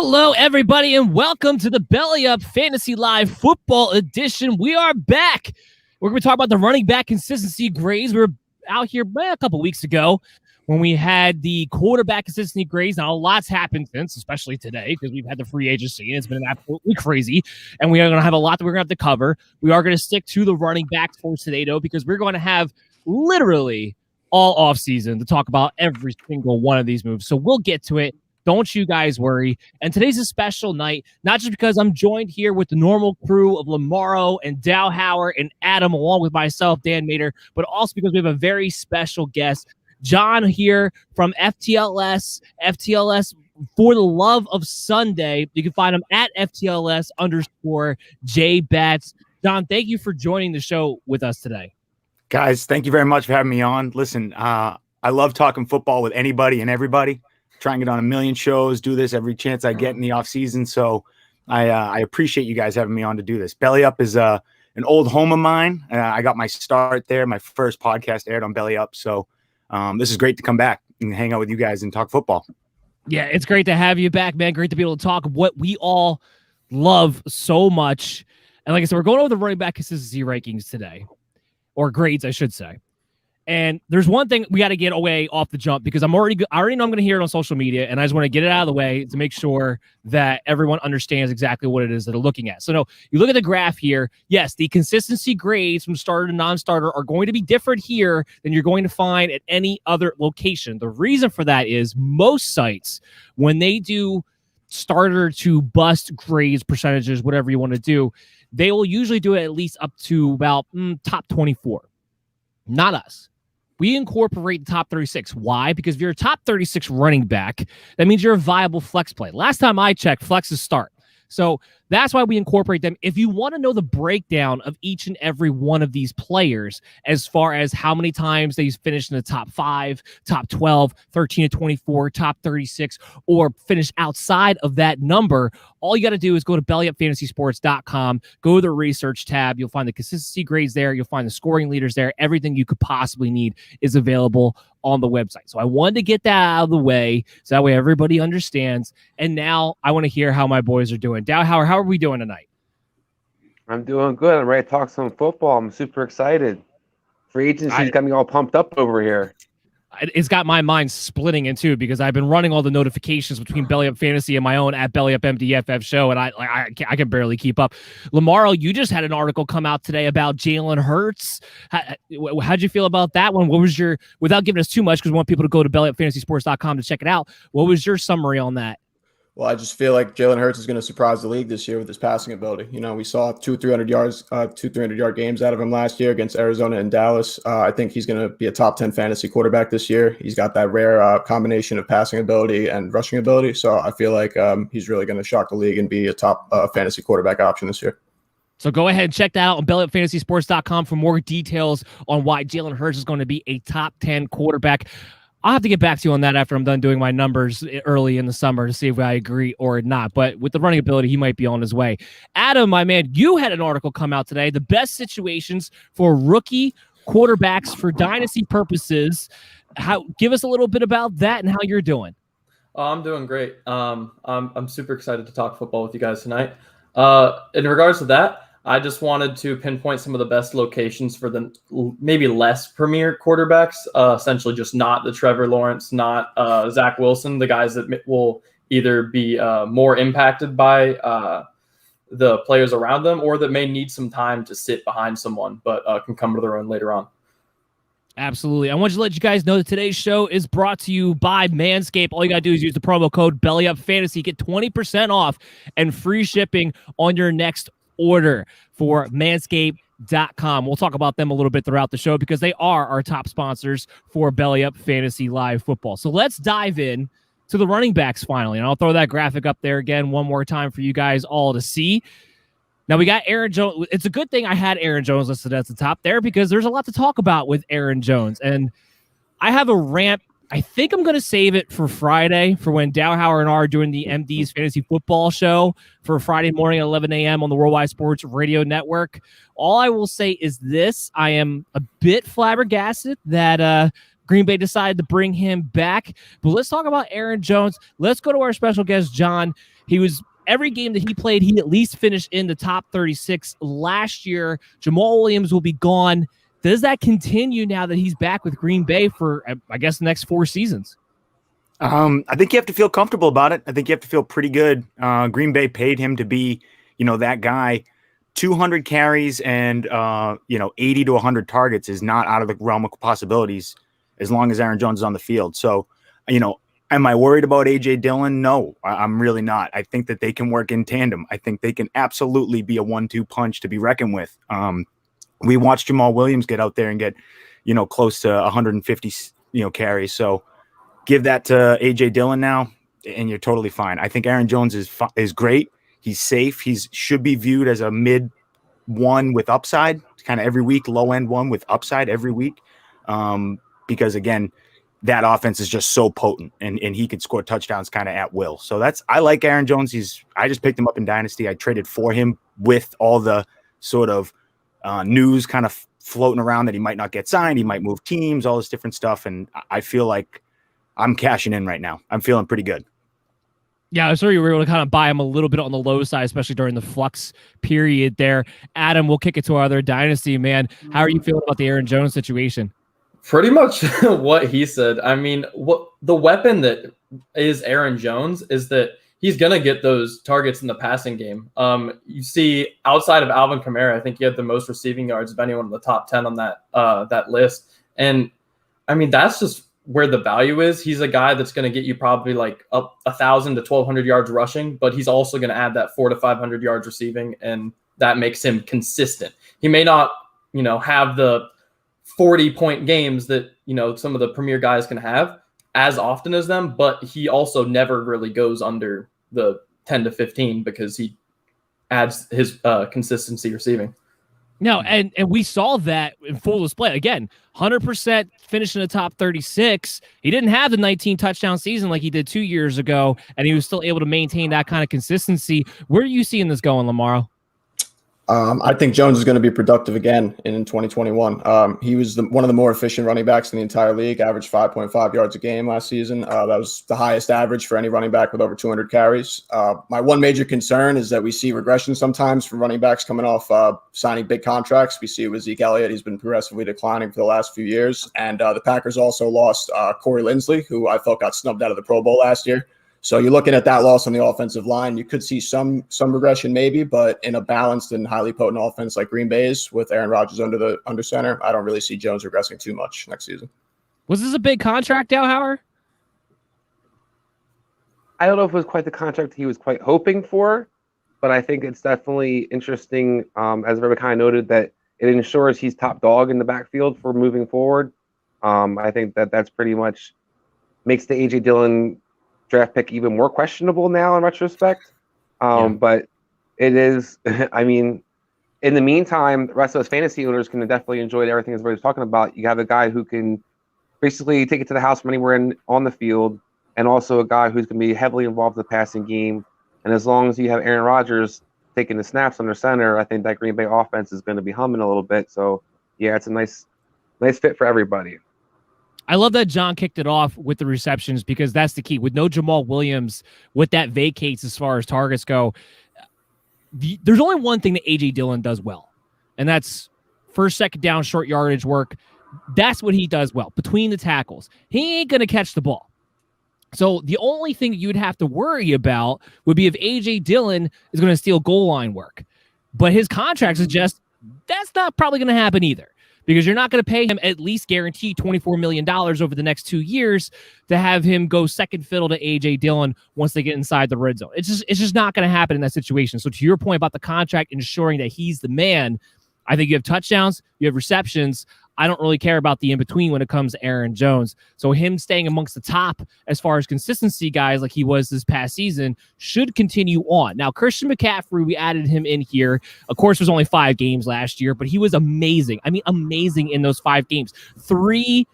Hello, everybody, and welcome to the Belly Up Fantasy Live Football Edition. We are back. We're going to talk about the running back consistency grades. We were out here a couple weeks ago when we had the quarterback consistency grades. Now, a lot's happened since, especially today, because we've had the free agency, and it's been absolutely crazy. And we are going to have a lot that we're going to have to cover. We are going to stick to the running backs for today, though, because we're going to have literally all offseason to talk about every single one of these moves. So we'll get to it. Don't you guys worry. And today's a special night, not just because I'm joined here with the normal crew of Lomauro and Dowhower and Adam, along with myself, Dan Mater, but also because we have a very special guest, John here from FTLS. FTLS for the love of Sunday. You can find him at FTLS_JBats. John, thank you for joining the show with us today. Guys, thank you very much for having me on. Listen, I love talking football with anybody and everybody. Try and get on a million shows, do this every chance I get in the off season. So I appreciate you guys having me on to do this. Belly Up is an old home of mine. I got my start there. My first podcast aired on Belly Up. So this is great to come back and hang out with you guys and talk football. Yeah, it's great to have you back, man. Great to be able to talk what we all love so much. And like I said, we're going over the running back consistency rankings today, or grades, I should say. And there's one thing we got to get away off the jump because I already know I'm going to hear it on social media, and I just want to get it out of the way to make sure that everyone understands exactly what it is that they're looking at. So, no, you look at the graph here. Yes, the consistency grades from starter to non-starter are going to be different here than you're going to find at any other location. The reason for that is most sites, when they do starter to bust grades, percentages, whatever you want to do, they will usually do it at least up to about top 24. Not us. We incorporate the top 36. Why? Because if you're a top 36 running back, that means you're a viable flex play. Last time I checked, flexes start. So that's why we incorporate them. If you want to know the breakdown of each and every one of these players, as far as how many times they finished in the top 5, top 12, 13 to 24, top 36, or finish outside of that number, all you got to do is go to bellyupfantasysports.com, go to the research tab. You'll find the consistency grades there. You'll find the scoring leaders there. Everything you could possibly need is available on the website. So I wanted to get that out of the way so that way everybody understands. And now I want to hear how my boys are doing. Dowhower, how are we doing tonight? I'm doing good. I'm ready to talk some football. I'm super excited. Free agency's got me all pumped up over here. It's got my mind splitting in two because I've been running all the notifications between Belly Up Fantasy and my own at Belly Up MDFF show, and I can barely keep up. Lomauro, you just had an article come out today about Jalen Hurts. How'd you feel about that one? What was your, without giving us too much because we want people to go to bellyupfantasysports.com to check it out, what was your summary on that? Well, I just feel like Jalen Hurts is going to surprise the league this year with his passing ability. You know, we saw 300 yard games out of him last year against Arizona and Dallas. I think he's going to be a top 10 fantasy quarterback this year. He's got that rare combination of passing ability and rushing ability. So I feel like he's really going to shock the league and be a top fantasy quarterback option this year. So go ahead and check that out on bellyupfantasysports.com for more details on why Jalen Hurts is going to be a top 10 quarterback. I'll have to get back to you on that after I'm done doing my numbers early in the summer to see if I agree or not. But with the running ability, he might be on his way. Adam, my man, you had an article come out today, the best situations for rookie quarterbacks for dynasty purposes. Give us a little bit about that and how you're doing. I'm doing great. I'm super excited to talk football with you guys tonight. In regards to that, I just wanted to pinpoint some of the best locations for the maybe less premier quarterbacks, essentially just not the Trevor Lawrence, not Zach Wilson, the guys that will either be more impacted by the players around them or that may need some time to sit behind someone, but can come to their own later on. Absolutely. I want to let you guys know that today's show is brought to you by Manscaped. All you got to do is use the promo code BELLYUPFANTASY. Get 20% off and free shipping on your next order for manscaped.com. We'll talk about them a little bit throughout the show because they are our top sponsors for Belly Up Fantasy Live Football. So let's dive in to the running backs finally. And I'll throw that graphic up there again one more time for you guys all to see. Now we got Aaron Jones. It's a good thing I had Aaron Jones listed at the top there because there's a lot to talk about with Aaron Jones. And I have a rant. I think I'm going to save it for Friday for when Dowhower and I are doing the MD's Fantasy Football Show for Friday morning at 11 a.m. on the Worldwide Sports Radio Network. All I will say is this. I am a bit flabbergasted that Green Bay decided to bring him back. But let's talk about Aaron Jones. Let's go to our special guest, John. Every game that he played, he at least finished in the top 36. Last year, Jamal Williams will be gone. Does that continue now that he's back with Green Bay for, I guess, the next 4 seasons? I think you have to feel comfortable about it. I think you have to feel pretty good. Green Bay paid him to be, that guy. 200 carries and 80 to 100 targets is not out of the realm of possibilities as long as Aaron Jones is on the field. So, am I worried about A.J. Dillon? No, I'm really not. I think that they can work in tandem. I think they can absolutely be a 1-2 punch to be reckoned with. We watched Jamal Williams get out there and get, close to 150, carries. So give that to A.J. Dillon now, and you're totally fine. I think Aaron Jones is great. He's safe. He should be viewed as a mid one with upside, kind of every week, low end one with upside every week. Because again, that offense is just so potent and he could score touchdowns kind of at will. So I like Aaron Jones. I just picked him up in Dynasty. I traded for him with all the sort of news kind of floating around that he might not get signed. He might move teams, all this different stuff. And I feel like I'm cashing in right now. I'm feeling pretty good. Yeah, I'm sure you were able to kind of buy him a little bit on the low side, especially during the flux period there. Adam, we'll kick it to our other Dynasty, man. How are you feeling about the Aaron Jones situation? Pretty much what he said. I mean, what the weapon that is Aaron Jones is that he's going to get those targets in the passing game. You see, outside of Alvin Kamara, I think he had the most receiving yards of anyone in the top 10 on that list. And, I mean, that's just where the value is. He's a guy that's going to get you probably like up 1,000 to 1,200 yards rushing, but he's also going to add that 400 to 500 yards receiving, and that makes him consistent. He may not, have the 40-point games that, some of the premier guys can have as often as them, but he also never really goes under the 10 to 15 because he adds his consistency receiving. No, and we saw that in full display. Again, 100% finish in the top 36. He didn't have the 19 touchdown season like he did 2 years ago, and he was still able to maintain that kind of consistency. Where are you seeing this going, Lomauro? I think Jones is going to be productive again in 2021. He was one of the more efficient running backs in the entire league, averaged 5.5 yards a game last season. That was the highest average for any running back with over 200 carries. My one major concern is that we see regression sometimes from running backs coming off signing big contracts. We see it with Zeke Elliott. He's been progressively declining for the last few years. And the Packers also lost Corey Linsley, who I felt got snubbed out of the Pro Bowl last year. So you're looking at that loss on the offensive line. You could see some regression maybe, but in a balanced and highly potent offense like Green Bay's with Aaron Rodgers under center, I don't really see Jones regressing too much next season. Was this a big contract, Dowhower? I don't know if it was quite the contract he was quite hoping for, but I think it's definitely interesting, as everybody kind of noted, that it ensures he's top dog in the backfield for moving forward. I think that's pretty much makes the A.J. Dillon draft pick even more questionable now in retrospect. But it is, I mean, in the meantime, the rest of us fantasy owners can definitely enjoy everything everybody's talking about. You have a guy who can basically take it to the house from anywhere on the field, and also a guy who's going to be heavily involved in the passing game. And as long as you have Aaron Rodgers taking the snaps under center, I think that Green Bay offense is going to be humming a little bit. So, yeah, it's a nice fit for everybody. I love that John kicked it off with the receptions because that's the key. With no Jamal Williams, what that vacates as far as targets go, there's only one thing that A.J. Dillon does well, and that's first, second down, short yardage work. That's what he does well, between the tackles. He ain't going to catch the ball. So the only thing you'd have to worry about would be if A.J. Dillon is going to steal goal line work. But his contract suggests that's not probably going to happen either, because you're not going to pay him at least guaranteed $24 million over the next 2 years to have him go second fiddle to A.J. Dillon once they get inside the red zone. It's just not going to happen in that situation. So to your point about the contract ensuring that he's the man, I think you have touchdowns, you have receptions. I don't really care about the in-between when it comes to Aaron Jones. So him staying amongst the top as far as consistency guys like he was this past season should continue on. Now, Christian McCaffrey, we added him in here. Of course, it was only 5 games last year, but he was amazing. I mean, amazing in those 5 games. I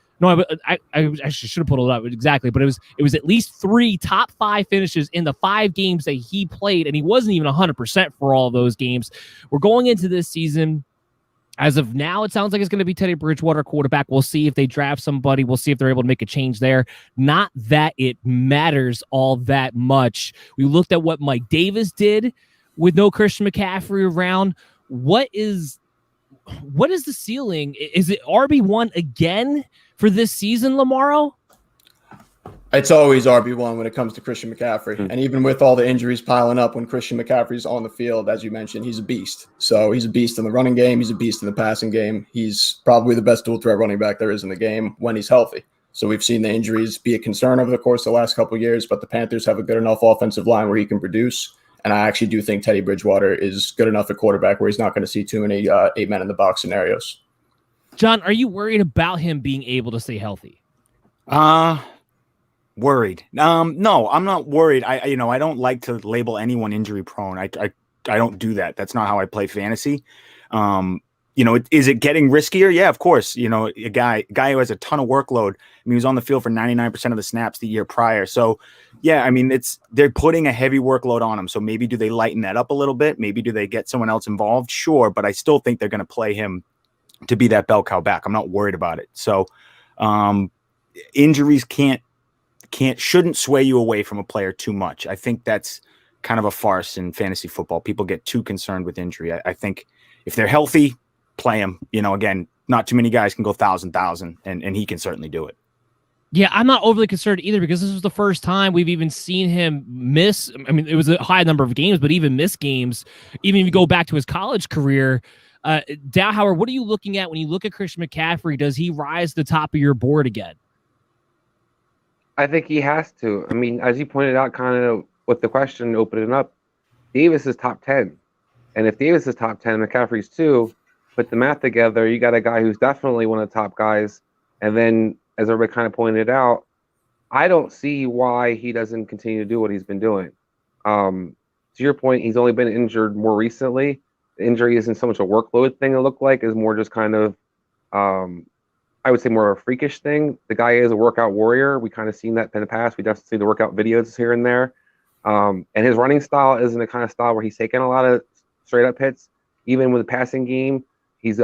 actually should have pulled it up exactly, but it was at least 3 top 5 finishes in the 5 games that he played, and he wasn't even 100% for all of those games. We're going into this season. As of now, it sounds like it's going to be Teddy Bridgewater quarterback. We'll see if they draft somebody. We'll see if they're able to make a change there. Not that it matters all that much. We looked at what Mike Davis did with no Christian McCaffrey around. What is the ceiling? Is it RB1 again for this season, Lomauro? It's always RB1 when it comes to Christian McCaffrey. And even with all the injuries piling up, when Christian McCaffrey's on the field, as you mentioned, he's a beast. So he's a beast in the running game. He's a beast in the passing game. He's probably the best dual threat running back there is in the game when he's healthy. So we've seen the injuries be a concern over the course of the last couple of years, but the Panthers have a good enough offensive line where he can produce. And I actually do think Teddy Bridgewater is good enough at quarterback where he's not going to see too many 8-man-in-the-box scenarios. John, are you worried about him being able to stay healthy? Worried. No, I'm not worried. I don't like to label anyone injury prone. I don't do that. That's not how I play fantasy. Is it getting riskier? Yeah, of course. A guy who has a ton of workload. He was on the field for 99% of the snaps the year prior. So, yeah, they're putting a heavy workload on him. So maybe do they lighten that up a little bit? Maybe do they get someone else involved? Sure, but I still think they're going to play him to be that bell cow back. I'm not worried about it. So, injuries shouldn't sway you away from a player too much. I think that's kind of a farce in fantasy football. People get too concerned with injury. I think if they're healthy, play them. Again, not too many guys can go 1,000, and he can certainly do it. Yeah, I'm not overly concerned either because this was the first time we've even seen him miss. It was a high number of games, but even miss games, even if you go back to his college career. Dowhower, what are you looking at when you look at Christian McCaffrey? Does he rise to the top of your board again? I think he has to. As you pointed out, kind of with the question opening up, Davis is top 10. And if Davis is top 10, McCaffrey's 2, put the math together, you got a guy who's definitely one of the top guys. And then, as everybody kind of pointed out, I don't see why he doesn't continue to do what he's been doing. To your point, he's only been injured more recently. The injury isn't so much a workload thing, it looked like, is more just kind of I would say more of a freakish thing. The guy is a workout warrior. We kind of seen that in the past. We definitely see the workout videos here and there. And his running style isn't the kind of style where he's taking a lot of straight up hits. Even with the passing game, he's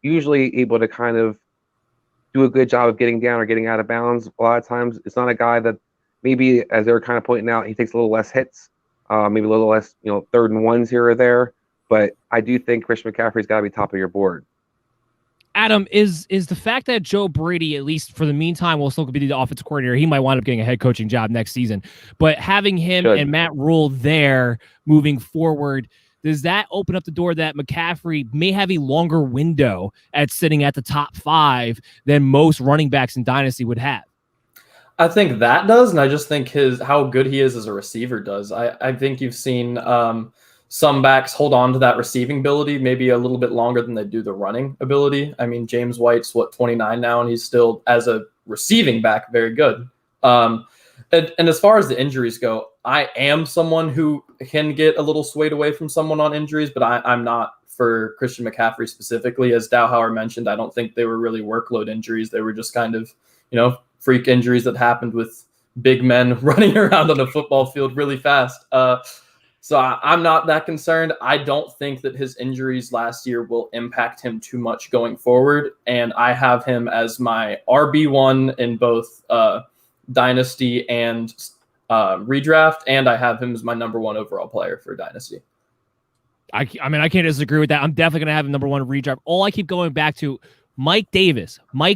usually able to kind of do a good job of getting down or getting out of bounds. A lot of times, it's not a guy that maybe, as they were kind of pointing out, he takes a little less hits, maybe a little less, 3rd and 1s here or there. But I do think Christian McCaffrey's got to be top of your board. Adam, is the fact that Joe Brady, at least for the meantime, will still be the offensive coordinator, he might wind up getting a head coaching job next season, but having him and Matt Rule there moving forward, does that open up the door that McCaffrey may have a longer window at sitting at the top 5 than most running backs in Dynasty would have? I think that does, and I just think how good he is as a receiver does. I think you've seen some backs hold on to that receiving ability maybe a little bit longer than they do the running ability. James White's 29 now, and he's still, as a receiving back, very good. And as far as the injuries go, I am someone who can get a little swayed away from someone on injuries, but I'm not for Christian McCaffrey specifically. As Dowhower mentioned, I don't think they were really workload injuries. They were just kind of, freak injuries that happened with big men running around on a football field really fast. So I'm not that concerned. I don't think that his injuries last year will impact him too much going forward. And I have him as my RB1 in both Dynasty and redraft. And I have him as my number 1 overall player for Dynasty. I can't disagree with that. I'm definitely going to have him number 1 redraft. All I keep going back to, Mike Davis was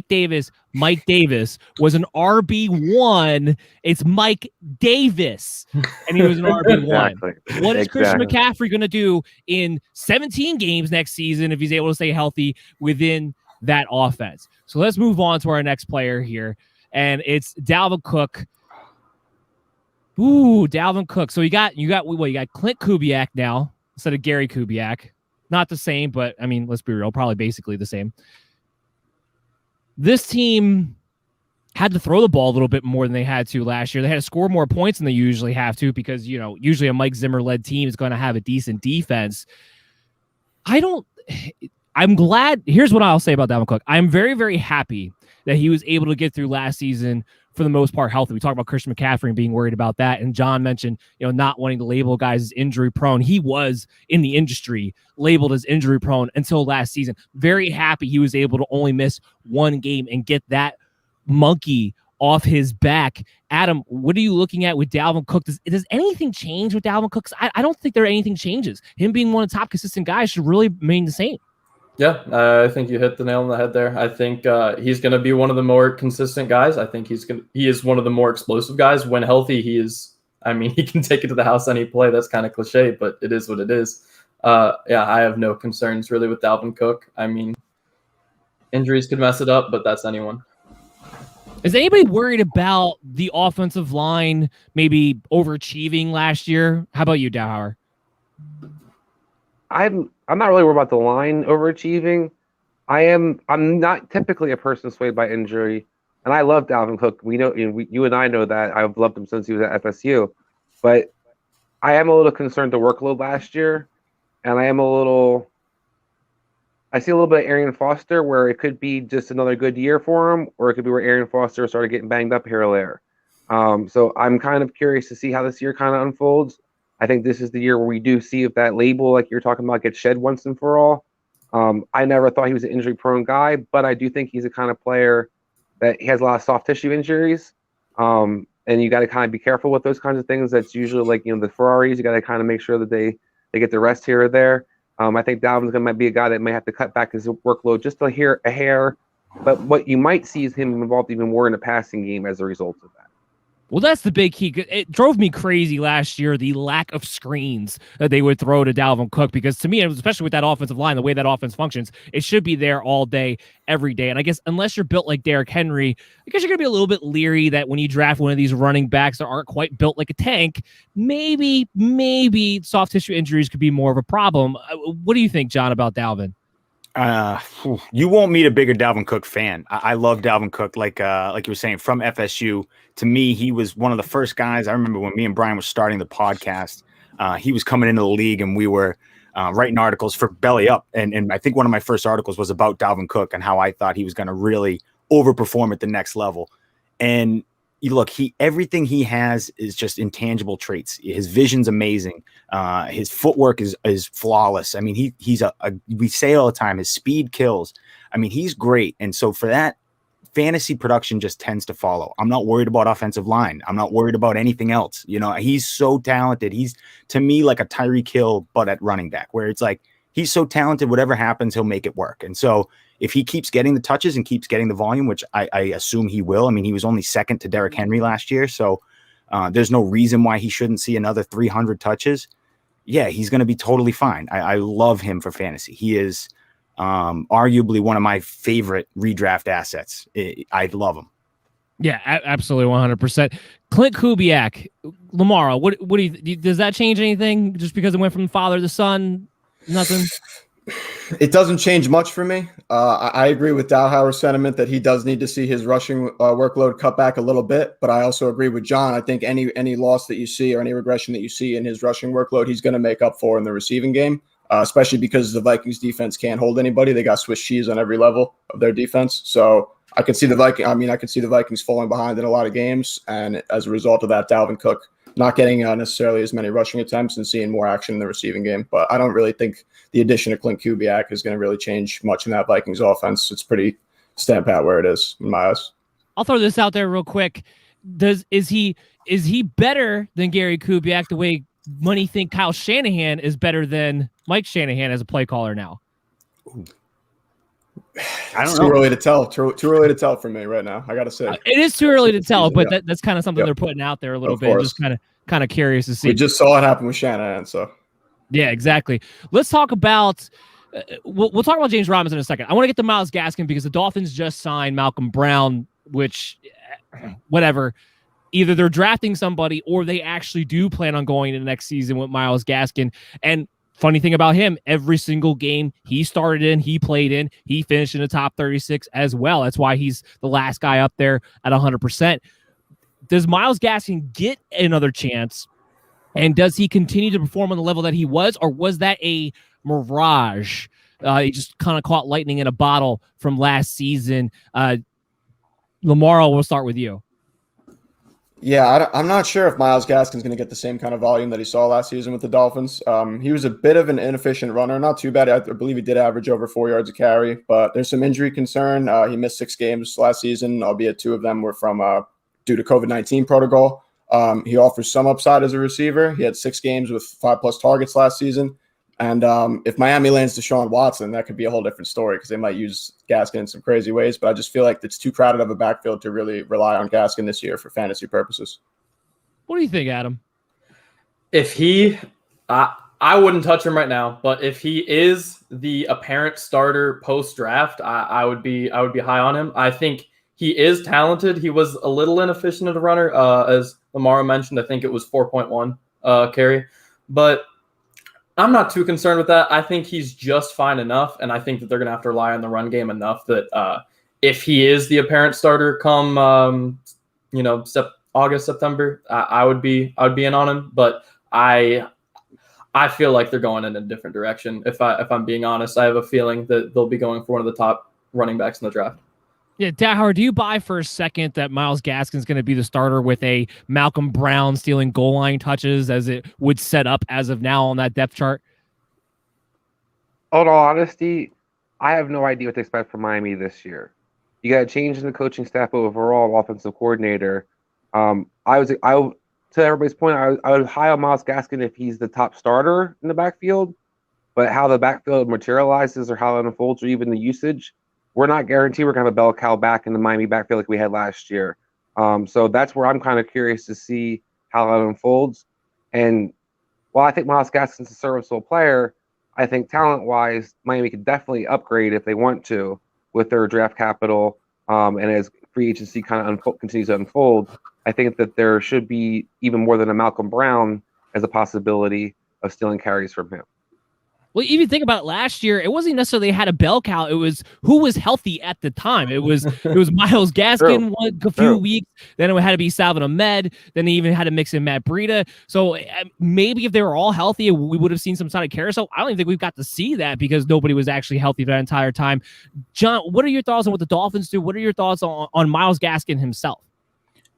an RB1. It's Mike Davis, and he was an RB1. Exactly. What is Christian McCaffrey going to do in 17 games next season if he's able to stay healthy within that offense? So let's move on to our next player here, and it's Dalva Cook. Ooh, Dalvin Cook. So you got Clint Kubiak now instead of Gary Kubiak. Not the same, but let's be real, probably basically the same. This team had to throw the ball a little bit more than they had to last year. They had to score more points than they usually have to because, usually a Mike Zimmer-led team is going to have a decent defense. I'm glad. Here's what I'll say about Dalvin Cook. I'm very, very happy that he was able to get through last season for the most part healthy. We talked about Christian McCaffrey and being worried about that. And John mentioned, not wanting to label guys as injury prone. He was in the industry labeled as injury prone until last season. Very happy he was able to only miss one game and get that monkey off his back. Adam, what are you looking at with Dalvin Cook? Does anything change with Dalvin Cook? I don't think anything changes. Him being one of the top consistent guys should really remain the same. Yeah, I think you hit the nail on the head there. I think he's going to be one of the more consistent guys. I think he is one of the more explosive guys. When healthy, he can take it to the house any play. That's kind of cliche, but it is what it is. I have no concerns really with Dalvin Cook. I mean, injuries could mess it up, but that's anyone. Is anybody worried about the offensive line maybe overachieving last year? How about you, Dowhower? I'm not really worried about the line overachieving. I'm not typically a person swayed by injury, and I love Dalvin Cook. We know you and I know that. I've loved him since he was at FSU, but I am a little concerned the workload last year, and I see a little bit of Arian Foster where it could be just another good year for him, or it could be where Arian Foster started getting banged up here or there. So I'm kind of curious to see how this year kind of unfolds. I think this is the year where we do see if that label, like you're talking about, gets shed once and for all. I never thought he was an injury-prone guy, but I do think he's a kind of player that he has a lot of soft tissue injuries. And you got to kind of be careful with those kinds of things. That's usually like, the Ferraris. You got to kind of make sure that they get the rest here or there. I think Dalvin's might be a guy that may have to cut back his workload just a hair. But what you might see is him involved even more in the passing game as a result of that. Well, that's the big key. It drove me crazy last year, the lack of screens that they would throw to Dalvin Cook, because to me, especially with that offensive line, the way that offense functions, it should be there all day, every day. And I guess unless you're built like Derrick Henry, I guess you're going to be a little bit leery that when you draft one of these running backs that aren't quite built like a tank, maybe soft tissue injuries could be more of a problem. What do you think, John, about Dalvin? You won't meet a bigger Dalvin Cook fan. I love Dalvin Cook, like you were saying, from FSU. To me, he was one of the first guys. I remember when me and Brian were starting the podcast, he was coming into the league and we were writing articles for Belly Up. And I think one of my first articles was about Dalvin Cook and how I thought he was going to really overperform at the next level. And you look, everything he has is just intangible traits. His vision's amazing. His footwork is flawless. I mean, he's we say all the time, his speed kills. I mean, he's great. And so for that, fantasy production just tends to follow. I'm not worried about offensive line. I'm not worried about anything else. He's so talented. He's, to me, like a Tyreek Hill, but at running back, where it's like, he's so talented, whatever happens, he'll make it work. And so if he keeps getting the touches and keeps getting the volume, which I assume he will. I mean, he was only second to Derrick Henry last year. So there's no reason why he shouldn't see another 300 touches. Yeah, he's going to be totally fine. I love him for fantasy. He is arguably one of my favorite redraft assets. I love him. Yeah, absolutely, 100%. Clint Kubiak, Lomauro, what do you, does that change anything just because it went from father to son? Nothing. It doesn't change much for me. I agree with Dowhower's sentiment that he does need to see his rushing workload cut back a little bit, but I also agree with John. I think any loss that you see or any regression that you see in his rushing workload, he's going to make up for in the receiving game, especially because the Vikings defense can't hold anybody. They got Swiss cheese on every level of their defense. So I could see the Vikings falling behind in a lot of games, and as a result of that, Dalvin Cook not getting necessarily as many rushing attempts and seeing more action in the receiving game. But I don't really think the addition of Clint Kubiak is going to really change much in that Vikings offense. It's pretty stamp out where it is in my eyes. I'll throw this out there real quick. Is he better than Gary Kubiak the way many think Kyle Shanahan is better than Mike Shanahan as a play caller now? I don't know. Too early to tell. Too early to tell for me right now. I got to say. It is too early to tell, but that's kind of something they're putting out there a little bit. Just kind of curious to see. We just saw it happen with Shanahan, so. Yeah, exactly. Let's talk about we'll talk about James Robinson in a second. I want to get to Myles Gaskin because the Dolphins just signed Malcolm Brown, which whatever. Either they're drafting somebody or they actually do plan on going into next season with Myles Gaskin. And funny thing about him, every single game he started in, he played in, he finished in the top 36 as well. That's why he's the last guy up there at 100%. Does Myles Gaskin get another chance? And does he continue to perform on the level that he was, or was that a mirage? He just kind of caught lightning in a bottle from last season. Lomauro, we'll start with you. Yeah, I'm not sure if Myles Gaskin's going to get the same kind of volume that he saw last season with the Dolphins. He was a bit of an inefficient runner, not too bad. I believe he did average over 4 yards a carry, but there's some injury concern. He missed 6 games last season, albeit 2 of them were from due to COVID-19 protocol. He offers some upside as a receiver. He had 6 games with 5+ targets last season. And if Miami lands Deshaun Watson, that could be a whole different story because they might use Gaskin in some crazy ways. But I just feel like it's too crowded of a backfield to really rely on Gaskin this year for fantasy purposes. What do you think, Adam? If he, I wouldn't touch him right now, but if he is the apparent starter post-draft, I would be high on him. I think he is talented. He was a little inefficient as a runner, as Lomauro mentioned. I think it was 4.1 carry, but I'm not too concerned with that. I think he's just fine enough, and I think that they're going to have to rely on the run game enough that if he is the apparent starter come August, September, I would be in on him. But I feel like they're going in a different direction. If I'm being honest, I have a feeling that they'll be going for one of the top running backs in the draft. Yeah, Dowhower, do you buy for a second that Myles Gaskin's going to be the starter with a Malcolm Brown stealing goal line touches as it would set up as of now on that depth chart? In all honesty, I have no idea what to expect from Miami this year. You got a change in the coaching staff overall, offensive coordinator. To everybody's point, I would high on Myles Gaskin if he's the top starter in the backfield, but how the backfield materializes or how it unfolds or even the usage, we're not guaranteed we're going to have a bell cow back in the Miami backfield like we had last year. So that's where I'm kind of curious to see how that unfolds. And while I think Myles Gaskin's a serviceable player, I think talent-wise, Miami could definitely upgrade if they want to with their draft capital. And as free agency kind of continues to unfold, I think that there should be even more than a Malcolm Brown as a possibility of stealing carries from him. Well, even think about it, last year, it wasn't necessarily had a bell cow. It was who was healthy at the time. It was Myles Gaskin a few weeks. Then it had to be Salvin Ahmed. Then they even had to mix in Matt Breida. So maybe if they were all healthy, we would have seen some sort of carousel. I don't even think we've got to see that because nobody was actually healthy that entire time. John, what are your thoughts on what the Dolphins do? What are your thoughts on Myles Gaskin himself?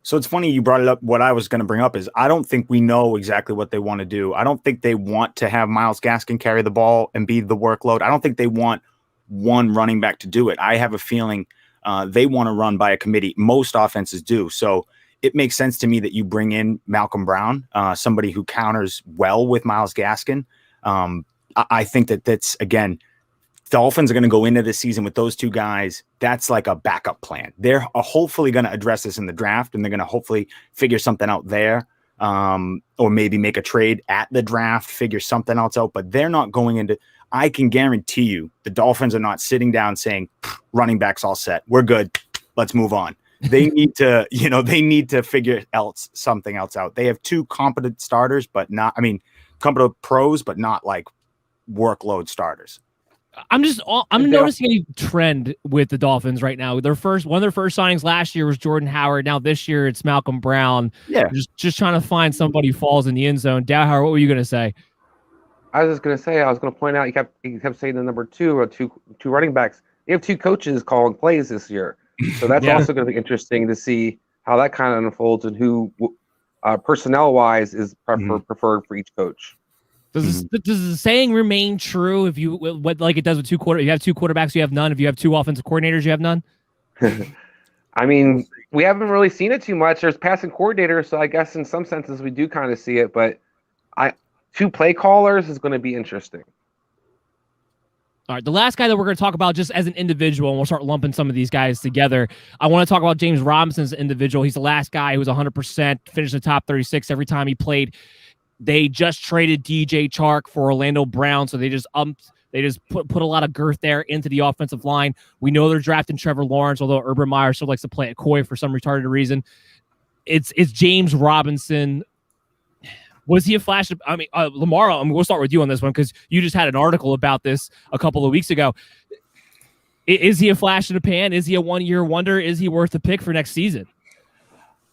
So it's funny you brought it up. What I was going to bring up is I don't think we know exactly what they want to do. I don't think they want to have Myles Gaskin carry the ball and be the workload. I don't think they want one running back to do it. I have a feeling they want to run by a committee. Most offenses do. So it makes sense to me that you bring in Malcolm Brown, somebody who counters well with Myles Gaskin. I think that's, again, Dolphins are going to go into this season with those two guys. That's like a backup plan. They're hopefully going to address this in the draft, and they're going to hopefully figure something out there, or maybe make a trade at the draft, figure something else out. But they're not going into – I can guarantee you the Dolphins are not sitting down saying, running back's all set. We're good. Let's move on. They need to – they need to figure something else out. They have 2 competent starters, but not – competent pros, but not like workload starters. I'm noticing a trend with the Dolphins right now. One of their first signings last year was Jordan Howard. Now this year it's Malcolm Brown. Yeah, just trying to find somebody who falls in the end zone. Dowhower, what were you going to say? I was going to point out you kept saying the number 2 or two running backs. You have 2 coaches calling plays this year, so that's also going to be interesting to see how that kind of unfolds and who personnel wise is preferred for each coach. Does the saying remain true if you like it does with 2 quarterbacks? You have 2 quarterbacks, you have none. If you have 2 offensive coordinators, you have none. I mean, we haven't really seen it too much. There's passing coordinators, so I guess in some senses we do kind of see it. But 2 play callers is going to be interesting. All right, the last guy that we're going to talk about just as an individual, and we'll start lumping some of these guys together. I want to talk about James Robinson as an individual. He's the last guy who was 100%, finished in the top 36 every time he played. They just traded DJ Chark for Orlando Brown, so they just put a lot of girth there into the offensive line. We know they're drafting Trevor Lawrence, although Urban Meyer still likes to play it coy for some retarded reason. It's James Robinson. Was he a flash? Lomauro, we'll start with you on this one because you just had an article about this a couple of weeks ago. Is he a flash in the pan? Is he a one-year wonder? Is he worth a pick for next season?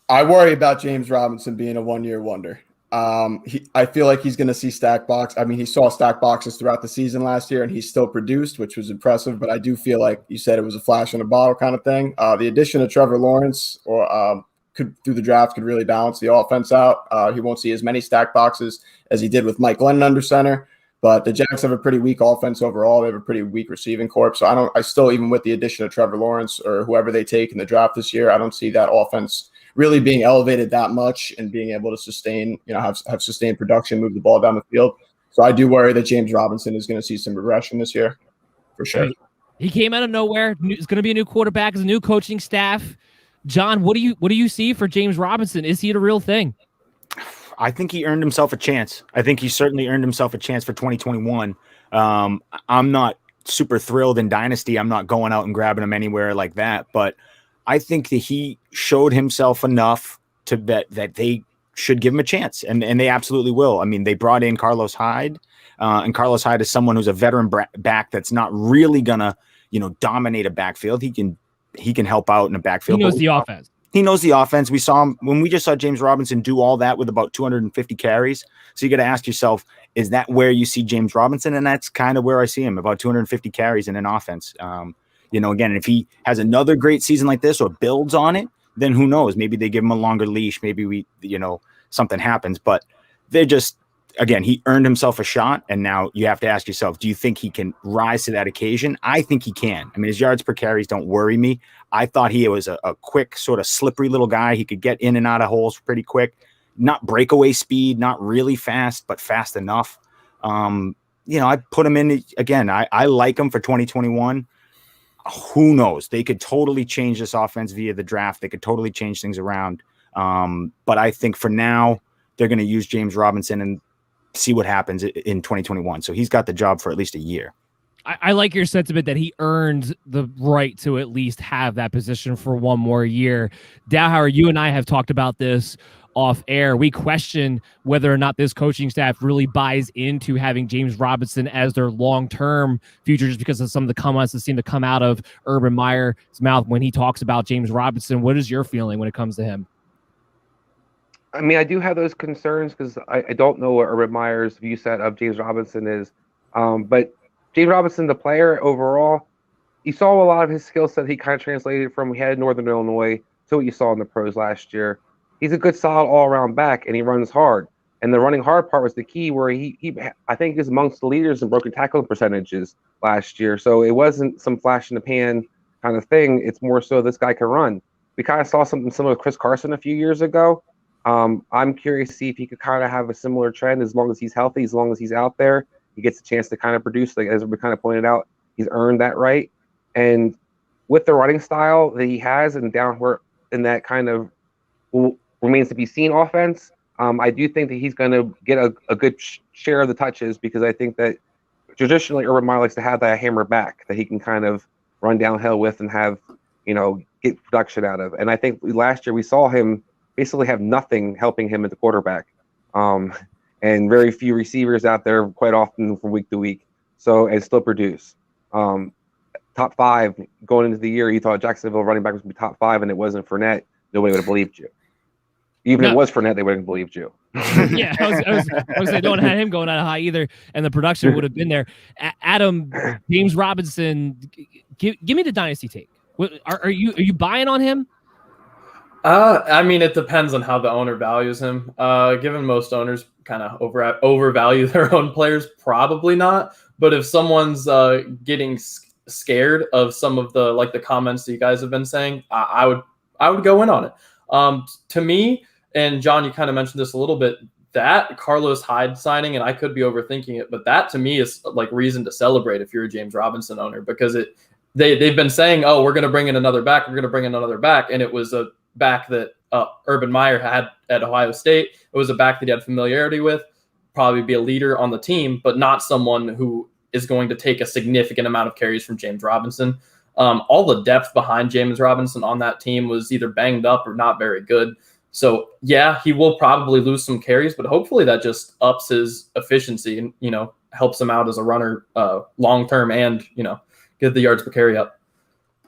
I worry about James Robinson being a one-year wonder. I feel like he's going to see stack box. He saw stack boxes throughout the season last year, and he still produced, which was impressive. But I do feel like you said it was a flash in a bottle kind of thing. The addition of Trevor Lawrence through the draft could really balance the offense out. He won't see as many stack boxes as he did with Mike Glennon under center. But the Jags have a pretty weak offense overall. They have a pretty weak receiving corps. So I still, even with the addition of Trevor Lawrence or whoever they take in the draft this year, I don't see that offense really being elevated that much and being able to sustain, have sustained production, move the ball down the field. So I do worry that James Robinson is going to see some regression this year, for sure. He came out of nowhere. It's going to be a new quarterback. It's a new coaching staff. John, what do you see for James Robinson? Is he the real thing? I think he earned himself a chance. I think he certainly earned himself a chance for 2021. I'm not super thrilled in Dynasty. I'm not going out and grabbing him anywhere like that. But I think that he showed himself enough to bet that they should give him a chance. And they absolutely will. I mean, they brought in Carlos Hyde. And Carlos Hyde is someone who's a veteran back that's not really going to, dominate a backfield. He can help out in a backfield. He knows the offense. He knows the offense. We saw him when we just saw James Robinson do all that with about 250 carries. So you got to ask yourself, is that where you see James Robinson? And that's kind of where I see him, about 250 carries in an offense. Again, if he has another great season like this or builds on it, then who knows? Maybe they give him a longer leash. Maybe something happens. But they're just, again, he earned himself a shot. And now you have to ask yourself, do you think he can rise to that occasion? I think he can. I mean, his yards per carries don't worry me. I thought he was a quick, sort of slippery little guy. He could get in and out of holes pretty quick, not breakaway speed, not really fast, but fast enough. I put him in again. I like him for 2021. Who knows? They could totally change this offense via the draft. They could totally change things around. But I think for now, they're going to use James Robinson and see what happens in 2021. So he's got the job for at least a year. I like your sentiment that he earned the right to at least have that position for one more year. Dowhower, you and I have talked about this off air. We question whether or not this coaching staff really buys into having James Robinson as their long-term future, just because of some of the comments that seem to come out of Urban Meyer's mouth when he talks about James Robinson. What is your feeling when it comes to him? I mean, I do have those concerns because I don't know what Urban Meyer's view set of James Robinson is. But James Robinson, the player overall, you saw a lot of his skill set he kind of translated from he had in Northern Illinois to what you saw in the pros last year. He's a good, solid all-around back, and he runs hard. And the running hard part was the key, where he I think is amongst the leaders in broken tackling percentages last year. So it wasn't some flash in the pan kind of thing. It's more so this guy can run. We kind of saw something similar with Chris Carson a few years ago. I'm curious to see if he could kind of have a similar trend as long as he's healthy, as long as he's out there. He gets a chance to kind of produce, like as we kind of pointed out, he's earned that right. And with the running style that he has and downward in that kind of remains to be seen offense, I do think that he's going to get a good share of the touches, because I think that traditionally Urban Meyer likes to have that hammer back that he can kind of run downhill with and have, get production out of. And I think last year we saw him basically have nothing helping him at the quarterback. And very few receivers out there quite often from week to week. So, and still produce. Top 5 going into the year, you thought Jacksonville running back was going to be top 5, and it wasn't Fournette. Nobody would have believed you. Even if it was Fournette, they wouldn't have believed you. Yeah, I was don't have him going out of high either, and the production would have been there. Adam, James Robinson, give me the dynasty take. Are you buying on him? I mean, it depends on how the owner values him. Given most owners kind of overvalue their own players, probably not. But if someone's getting scared of some of the comments that you guys have been saying, I would go in on it. To me, and John, you kind of mentioned this a little bit, that Carlos Hyde signing, and I could be overthinking it, but that to me is like reason to celebrate if you're a James Robinson owner, because they've been saying, oh, we're going to bring in another back, and it was a back that Urban Meyer had at Ohio State. It was a back that he had familiarity with, probably be a leader on the team, but not someone who is going to take a significant amount of carries from James Robinson. All the depth behind James Robinson on that team was either banged up or not very good. So yeah, he will probably lose some carries, but hopefully that just ups his efficiency and, helps him out as a runner long-term and, get the yards per carry up.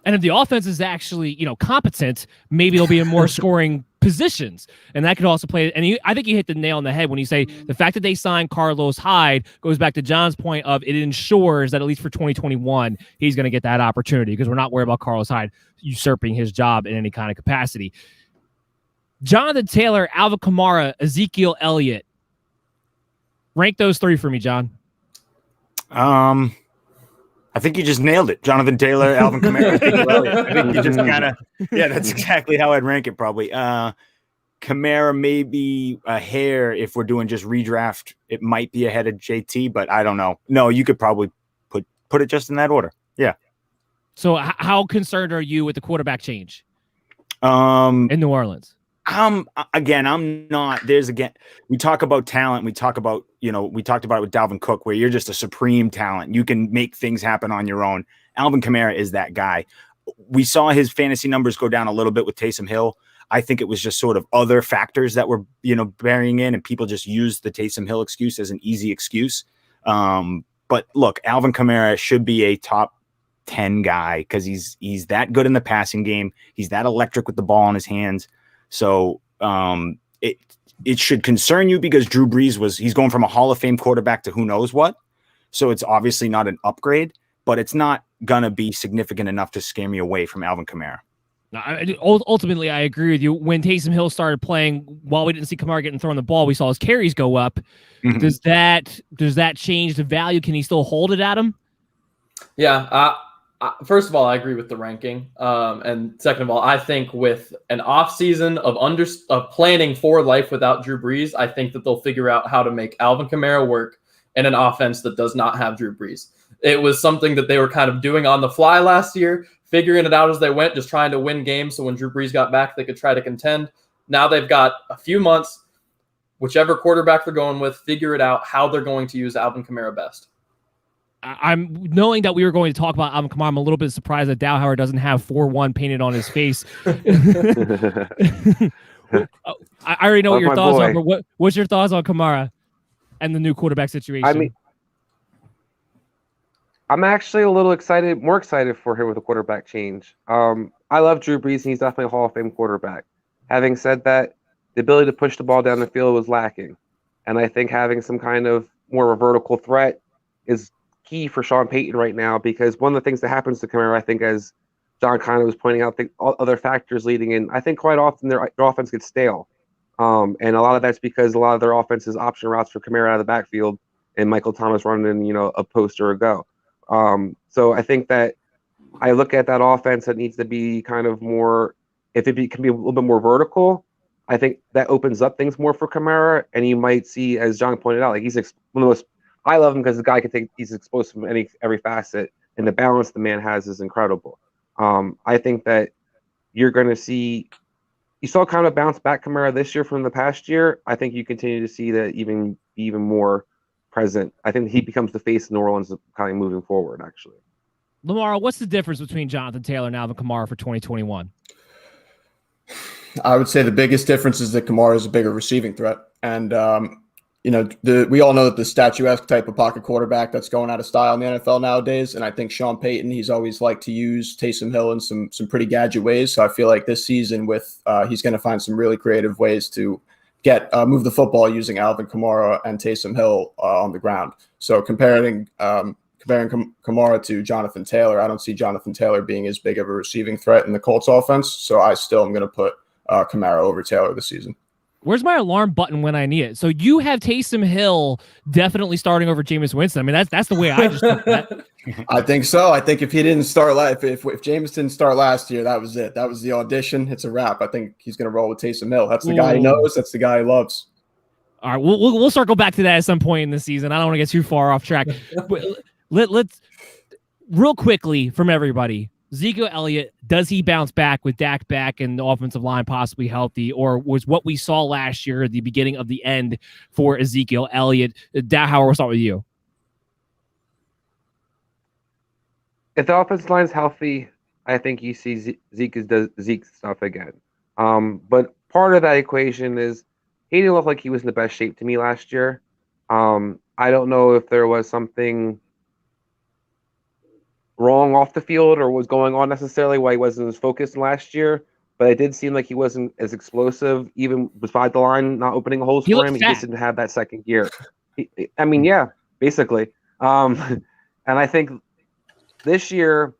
And if the offense is actually, competent, maybe it'll be in more scoring positions. And that could also play. And I think you hit the nail on the head when you say the fact that they signed Carlos Hyde goes back to John's point of it ensures that at least for 2021, he's going to get that opportunity, because we're not worried about Carlos Hyde usurping his job in any kind of capacity. Jonathan Taylor, Alvin Kamara, Ezekiel Elliott. Rank those three for me, John. I think you just nailed it. Jonathan Taylor, Alvin Kamara, Ezekiel Elliott. I think you just kind of, yeah, that's exactly how I'd rank it probably. Kamara maybe a hair if we're doing just redraft. It might be ahead of JT, but I don't know. No, you could probably put it just in that order. Yeah. So how concerned are you with the quarterback change In New Orleans? I'm not. We talk about talent. We talk about, we talked about it with Dalvin Cook, where you're just a supreme talent. You can make things happen on your own. Alvin Kamara is that guy. We saw his fantasy numbers go down a little bit with Taysom Hill. I think it was just sort of other factors that were, bearing in, and people just used the Taysom Hill excuse as an easy excuse. But look, Alvin Kamara should be a top 10 guy because he's that good in the passing game. He's that electric with the ball in his hands. So it should concern you because Drew Brees he's going from a Hall of Fame quarterback to who knows what. So it's obviously not an upgrade, but it's not going to be significant enough to scare me away from Alvin Kamara. Ultimately, I agree with you. When Taysom Hill started playing, while we didn't see Kamara getting thrown the ball, we saw his carries go up. Mm-hmm. Does that change the value? Can he still hold it at him? Yeah. First of all, I agree with the ranking. And second of all, I think with an offseason of planning for life without Drew Brees, I think that they'll figure out how to make Alvin Kamara work in an offense that does not have Drew Brees. It was something that they were kind of doing on the fly last year, figuring it out as they went, just trying to win games so when Drew Brees got back, they could try to contend. Now they've got a few months, whichever quarterback they're going with, figure it out how they're going to use Alvin Kamara best. I'm knowing that we were going to talk about Alvin Kamara. I'm a little bit surprised that Dowhower doesn't have 4-1 painted on his face. I already know what your thoughts are, but what's your thoughts on Kamara and the new quarterback situation? I mean, I'm actually a little more excited for him with a quarterback change. I love Drew Brees, and he's definitely a Hall of Fame quarterback. Having said that, the ability to push the ball down the field was lacking. And I think having some kind of more of a vertical threat is key for Sean Payton right now, because one of the things that happens to Kamara, I think, as John kind of was pointing out, all other factors leading in, I think quite often their offense gets stale. And a lot of that's because a lot of their offense is option routes for Kamara out of the backfield and Michael Thomas running, a post or a go. So I think that I look at that offense that needs to be kind of more, if it can be a little bit more vertical, I think that opens up things more for Kamara. And you might see, as John pointed out, like he's one of the most, I love him because the guy he's exposed from every facet, and the balance the man has is incredible. I think that you're going to see, you saw kind of bounce back Kamara this year from the past year. I think you continue to see that even more present. I think he becomes the face of New Orleans kind of moving forward, actually. Lomauro, what's the difference between Jonathan Taylor and Alvin Kamara for 2021? I would say the biggest difference is that Kamara is a bigger receiving threat. And, we all know that the statuesque type of pocket quarterback that's going out of style in the NFL nowadays. And I think Sean Payton, he's always liked to use Taysom Hill in some pretty gadget ways. So I feel like this season he's going to find some really creative ways to move the football using Alvin Kamara and Taysom Hill on the ground. So comparing Kamara to Jonathan Taylor, I don't see Jonathan Taylor being as big of a receiving threat in the Colts offense. So I still am going to put Kamara over Taylor this season. Where's my alarm button when I need it? So you have Taysom Hill definitely starting over Jameis Winston. I mean, that's the way I just took that. I think so. I think if he didn't start if Jameis didn't start last year, that was it. That was the audition. It's a wrap. I think he's going to roll with Taysom Hill. That's the guy he knows. That's the guy he loves. All right, we'll circle back to that at some point in the season. I don't want to get too far off track. Let's real quickly from everybody. Ezekiel Elliott, does he bounce back with Dak back and the offensive line possibly healthy, or was what we saw last year the beginning of the end for Ezekiel Elliott? Dowhower, we'll start with you. If the offensive line's healthy, I think you see Zeke stuff again. But part of that equation is he didn't look like he was in the best shape to me last year. I don't know if there was something wrong off the field or was going on necessarily why he wasn't as focused last year, but it did seem like he wasn't as explosive even beside the line, not opening holes for him. He just didn't have that second gear. Basically. And I think this year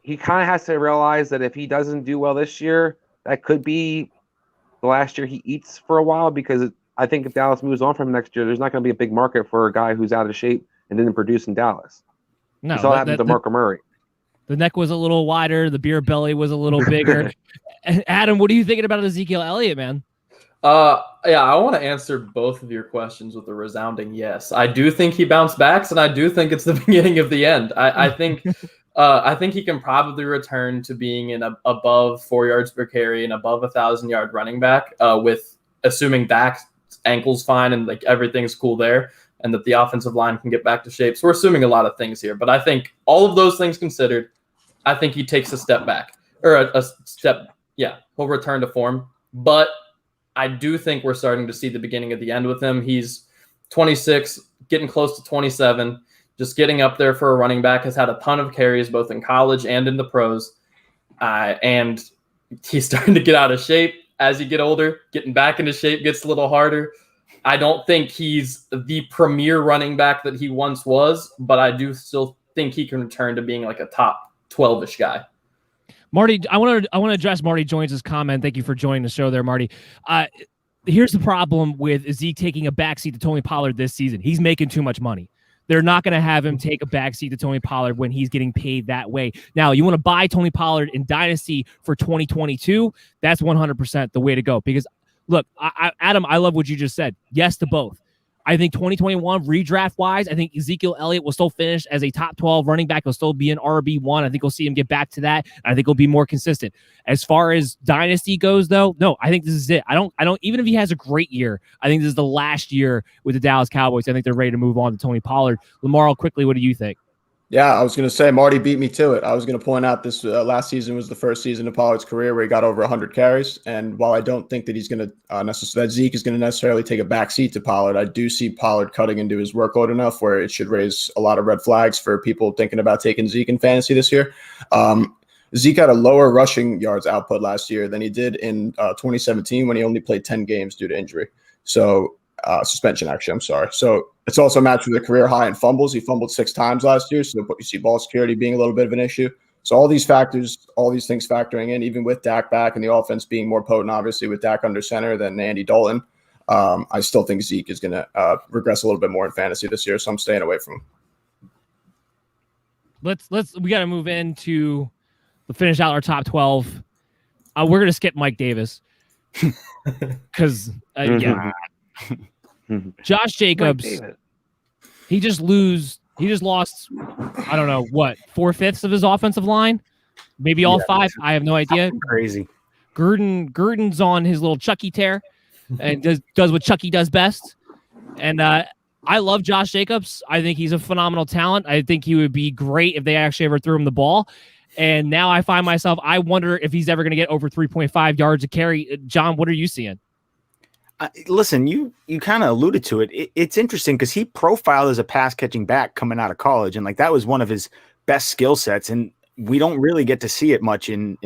he kind of has to realize that if he doesn't do well this year, that could be the last year he eats for a while, because I think if Dallas moves on from him next year, there's not going to be a big market for a guy who's out of shape and didn't produce in Dallas. No, You saw what happened to Marco Murray. The neck was a little wider. The beer belly was a little bigger. Adam, what are you thinking about Ezekiel Elliott, man? Yeah, I want to answer both of your questions with a resounding yes. I do think he bounced back, and I do think it's the beginning of the end. I think he can probably return to being an above 4 yards per carry and above 1,000-yard running back, with assuming Dak's ankle's fine and like everything's cool there, and that the offensive line can get back to shape. So we're assuming a lot of things here, but I think all of those things considered, I think he takes a step back, or a step. Yeah, he'll return to form, but I do think we're starting to see the beginning of the end with him. He's 26, getting close to 27, just getting up there for a running back, has had a ton of carries both in college and in the pros. And he's starting to get out of shape as you get older. Getting back into shape gets a little harder. I don't think he's the premier running back that he once was, but I do still think he can return to being like a top 12-ish guy. Marty, I want to address Marty Joins' comment. Thank you for joining the show there, Marty. Here's the problem with Zeke taking a backseat to Tony Pollard this season. He's making too much money. They're not going to have him take a backseat to Tony Pollard when he's getting paid that way. Now, you want to buy Tony Pollard in Dynasty for 2022? That's 100% the way to go. Because, look, Adam, I love what you just said. Yes to both. I think 2021 redraft-wise, I think Ezekiel Elliott will still finish as a top 12 running back. He'll still be an RB1. I think we'll see him get back to that. And I think he'll be more consistent. As far as Dynasty goes, though, no, I think this is it. I don't, even if he has a great year, I think this is the last year with the Dallas Cowboys. I think they're ready to move on to Tony Pollard. Lomauro, quickly, what do you think? Yeah, I was going to say Marty beat me to it. I was going to point out this last season was the first season of Pollard's career where he got over 100 carries. And while I don't think that he's going to that Zeke is going to necessarily take a backseat to Pollard, I do see Pollard cutting into his workload enough where it should raise a lot of red flags for people thinking about taking Zeke in fantasy this year. Zeke had a lower rushing yards output last year than he did in 2017 when he only played 10 games due to injury. So suspension, actually, I'm sorry. So it's also matched with a career high in fumbles. He fumbled 6 times last year. So you see ball security being a little bit of an issue. So all these factors, all these things factoring in, even with Dak back and the offense being more potent, obviously with Dak under center than Andy Dalton, I still think Zeke is going to regress a little bit more in fantasy this year. So I'm staying away from him. We got to move into finish out our top 12. We're going to skip Mike Davis because yeah. Josh Jacobs, he just lost, I don't know, what, 4/5 of his offensive line? Maybe all 5. I have no idea. Crazy. Gruden's on his little Chucky tear and does what Chucky does best. And I love Josh Jacobs. I think he's a phenomenal talent. I think he would be great if they actually ever threw him the ball. And now I find myself, I wonder if he's ever going to get over 3.5 yards a carry. John, what are you seeing? Listen, you kind of alluded to it. It's interesting because he profiled as a pass catching back coming out of college, and like that was one of his best skill sets. And we don't really get to see it much in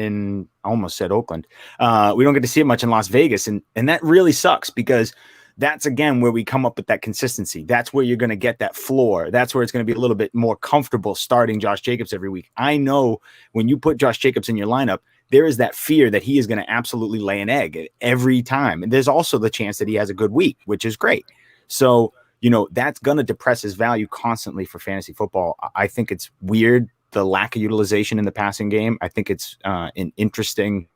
I almost said Oakland. We don't get to see it much in Las Vegas, and that really sucks because that's again where we come up with that consistency. That's where you're going to get that floor. That's where it's going to be a little bit more comfortable starting Josh Jacobs every week. I know when you put Josh Jacobs in your lineup, there is that fear that he is going to absolutely lay an egg every time. And there's also the chance that he has a good week, which is great. So, that's going to depress his value constantly for fantasy football. I think it's weird, the lack of utilization in the passing game. I think it's an interesting,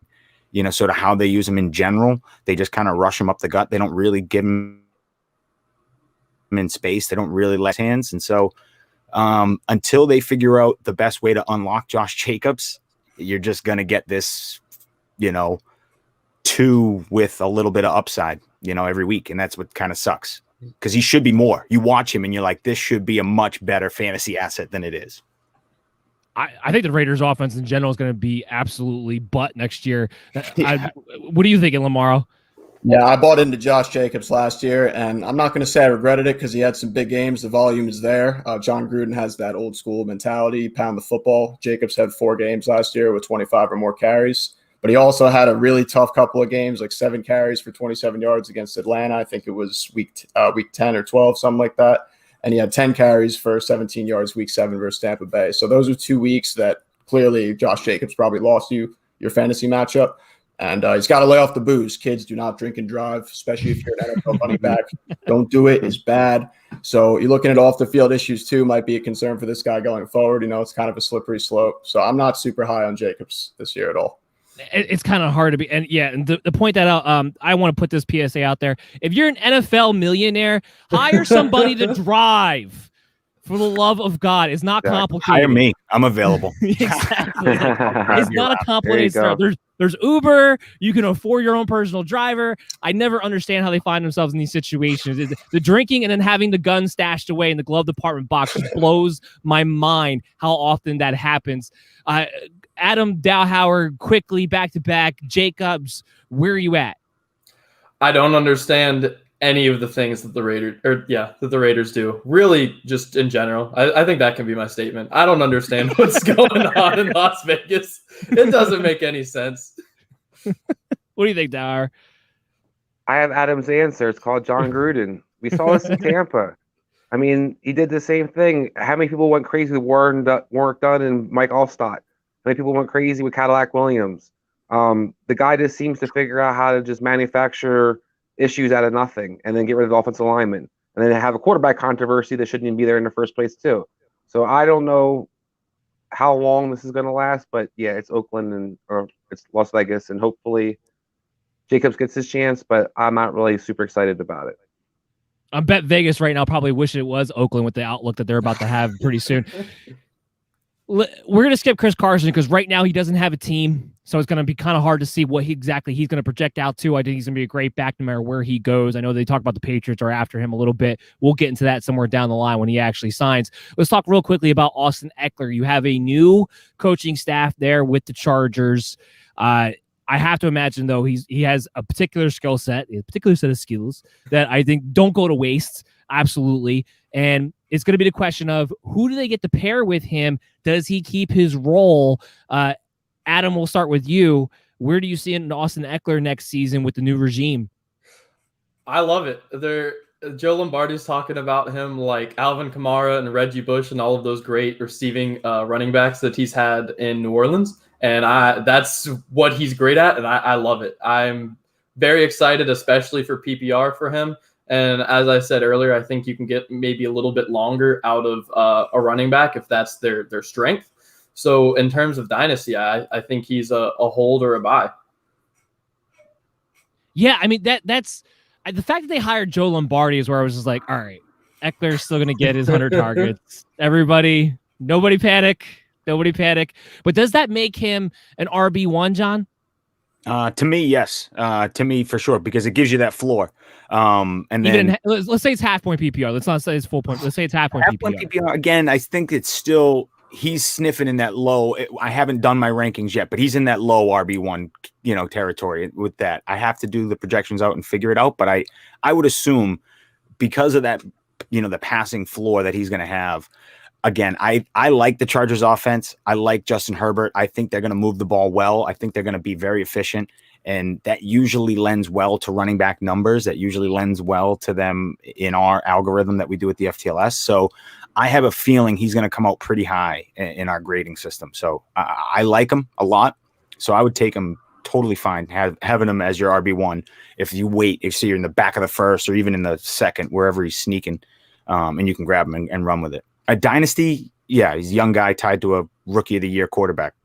sort of how they use him in general. They just kind of rush him up the gut. They don't really give him in space. They don't really let hands. And so until they figure out the best way to unlock Josh Jacobs, you're just going to get this, 2 with a little bit of upside, every week. And that's what kind of sucks because he should be more. You watch him and you're like, this should be a much better fantasy asset than it is. I think the Raiders offense in general is going to be absolutely butt next year. Yeah. What are you thinking, Lomauro? Yeah, I bought into Josh Jacobs last year, and I'm not going to say I regretted it because he had some big games. The volume is there. John Gruden has that old school mentality, pound the football. Jacobs had 4 games last year with 25 or more carries, but he also had a really tough couple of games, like 7 carries for 27 yards against Atlanta. I think it was week 10 or 12, something like that. And he had 10 carries for 17 yards week 7 versus Tampa Bay. So those are 2 weeks that clearly Josh Jacobs probably lost you your fantasy matchup. And he's got to lay off the booze. Kids, do not drink and drive, especially if you're an NFL running back. Don't do it. It's bad. So you're looking at off-the-field issues, too, might be a concern for this guy going forward. It's kind of a slippery slope. So I'm not super high on Jacobs this year at all. It's kind of hard to be. And yeah, and to point that out, I want to put this PSA out there. If you're an NFL millionaire, hire somebody to drive. For the love of God, it's not complicated. Hire me. I'm available. Exactly. It's not a complicated stuff. There's Uber. You can afford your own personal driver. I never understand how they find themselves in these situations. The drinking and then having the gun stashed away in the glove department box just blows my mind how often that happens. Adam, Dowhower, quickly, back-to-back. Jacobs, where are you at? I don't understand any of the things that the Raiders do. Really, just in general. I think that can be my statement. I don't understand what's going on in Las Vegas. It doesn't make any sense. What do you think, Dowhower? I have Adam's answer. It's called John Gruden. We saw this in Tampa. I mean, he did the same thing. How many people went crazy with Warren Dunn and Mike Allstott? How many people went crazy with Cadillac Williams? The guy just seems to figure out how to just manufacture issues out of nothing and then get rid of the offensive lineman and then have a quarterback controversy that shouldn't even be there in the first place too. So I don't know how long this is going to last, but yeah, it's Oakland or it's Las Vegas, and hopefully Jacobs gets his chance, but I'm not really super excited about it. I bet Vegas right now probably wish it was Oakland with the outlook that they're about to have pretty soon. We're going to skip Chris Carson because right now he doesn't have a team. So it's going to be kind of hard to see what exactly he's going to project out to. I think he's going to be a great back no matter where he goes. I know they talk about the Patriots are after him a little bit. We'll get into that somewhere down the line when he actually signs. Let's talk real quickly about Austin Eckler. You have a new coaching staff there with the Chargers. I have to imagine, though, he has a particular skill set, a particular set of skills that I think don't go to waste. Absolutely. And it's going to be the question of who do they get to pair with him? Does he keep his role? Adam, we'll start with you. Where do you see Austin Eckler next season with the new regime? I love it. Joe Lombardi's talking about him like Alvin Kamara and Reggie Bush and all of those great receiving running backs that he's had in New Orleans. And that's what he's great at, and I love it. I'm very excited, especially for PPR for him. And as I said earlier, I think you can get maybe a little bit longer out of a running back if that's their strength. So in terms of dynasty, I think he's a hold or a buy. Yeah, I mean that's the fact that they hired Joe Lombardi is where I was just like, all right, Eckler's still going to get his 100 targets. Everybody, nobody panic. But does that make him an RB1, John? To me, yes. To me, for sure, because it gives you that floor. And then let's say it's half point PPR. Let's not say it's full point. Let's say it's half point PPR. Again, I think it's still he's sniffing in that low. I haven't done my rankings yet, but he's in that low RB1, territory with that. I have to do the projections out and figure it out. But I would assume because of that, the passing floor that he's going to have. Again, I like the Chargers offense. I like Justin Herbert. I think they're going to move the ball well. I think they're going to be very efficient. And that usually lends well to running back numbers. That usually lends well to them in our algorithm that we do at the FTLS. So I have a feeling he's going to come out pretty high in our grading system. So I like him a lot. So I would take him totally fine, having him as your RB1 if you wait, if you're in the back of the first or even in the second, wherever he's sneaking, and you can grab him and run with it. A dynasty, yeah, he's a young guy tied to a rookie of the year quarterback.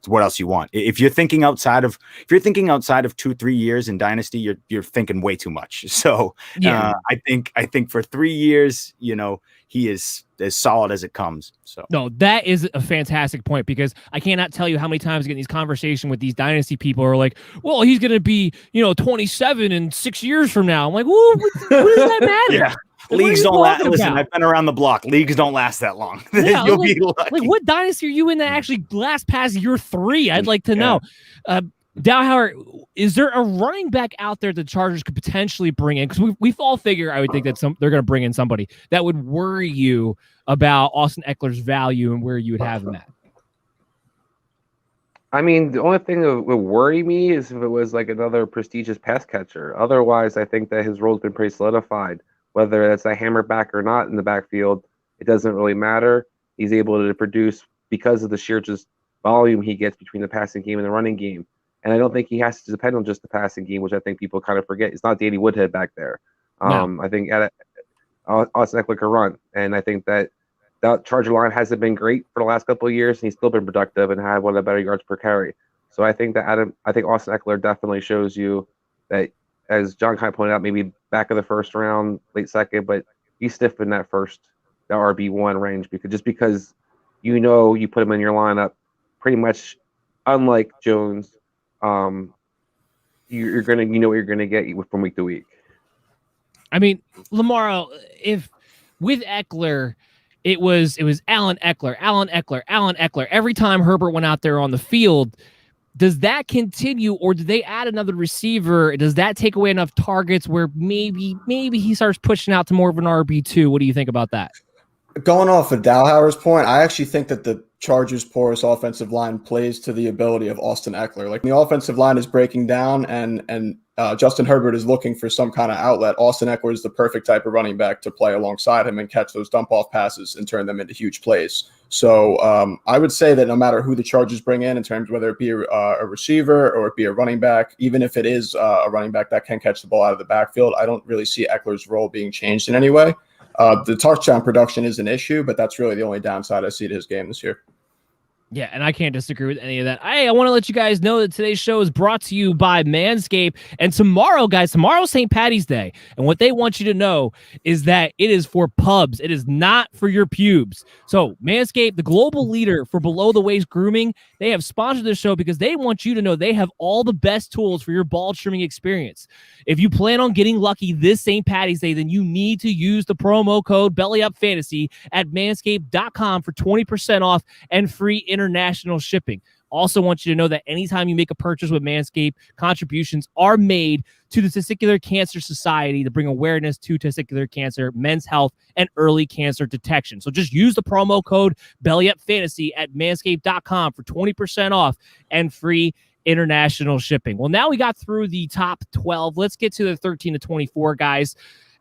What else you want? If you're thinking outside of 2-3 years in dynasty, you're thinking way too much. So yeah. I think for 3 years, he is as solid as it comes. So no, that is a fantastic point because I cannot tell you how many times I get in these conversations with these dynasty people who are like, well, he's going to be 27 in 6 years from now. I'm like, well, what does that matter? Yeah. Leagues don't last. Listen, I've been around the block. Leagues don't last that long. Yeah, You'll be lucky. Like, what dynasty are you in that actually lasts past year 3? I'd like to know. Dowhower, is there a running back out there the Chargers could potentially bring in? Because we've all figured, I would think that they're going to bring in somebody that would worry you about Austin Eckler's value and where you would have him at. I mean, the only thing that would worry me is if it was like another prestigious pass catcher. Otherwise, I think that his role's been pretty solidified. Whether that's a hammerback or not in the backfield, it doesn't really matter. He's able to produce because of the sheer just volume he gets between the passing game and the running game. And I don't think he has to depend on just the passing game, which I think people kind of forget. It's not Danny Woodhead back there. No. I think Austin Eckler can run. And I think that Charger line hasn't been great for the last couple of years, and he's still been productive and had one of the better yards per carry. So I think that Austin Eckler definitely shows you that, as John kind of pointed out, maybe back of the first round, late second, but he's stiff in that RB1 range because you put him in your lineup pretty much, unlike Jones, you're gonna what you're gonna get from week to week. I mean, Lomauro, if with Eckler, it was Allen Eckler. Every time Herbert went out there on the field, does that continue, or do they add another receiver? Does that take away enough targets where maybe he starts pushing out to more of an RB2? What do you think about that? Going off of Dowhower's point, I actually think that the Chargers' porous offensive line plays to the ability of Austin Eckler. Like, the offensive line is breaking down, and Justin Herbert is looking for some kind of outlet. Austin Eckler is the perfect type of running back to play alongside him and catch those dump-off passes and turn them into huge plays. So I would say that no matter who the Chargers bring in terms of whether it be a receiver or it be a running back, even if it is a running back that can catch the ball out of the backfield, I don't really see Eckler's role being changed in any way. The touchdown production is an issue, but that's really the only downside I see to his game this year. Yeah, and I can't disagree with any of that. I want to let you guys know that today's show is brought to you by Manscaped. And tomorrow's St. Patty's Day. And what they want you to know is that it is for pubs. It is not for your pubes. So Manscaped, the global leader for below-the-waist grooming, they have sponsored this show because they want you to know they have all the best tools for your ball trimming experience. If you plan on getting lucky this St. Patty's Day, then you need to use the promo code BELLYUPFANTASY at manscaped.com for 20% off and free international shipping. Also want you to know that anytime you make a purchase with Manscaped, contributions are made to the Testicular Cancer Society to bring awareness to testicular cancer, men's health, and early cancer detection. So just use the promo code BELLYUPFANTASY at manscaped.com for 20% off and free international shipping. Well, now we got through the top 12. Let's get to the 13 to 24 guys.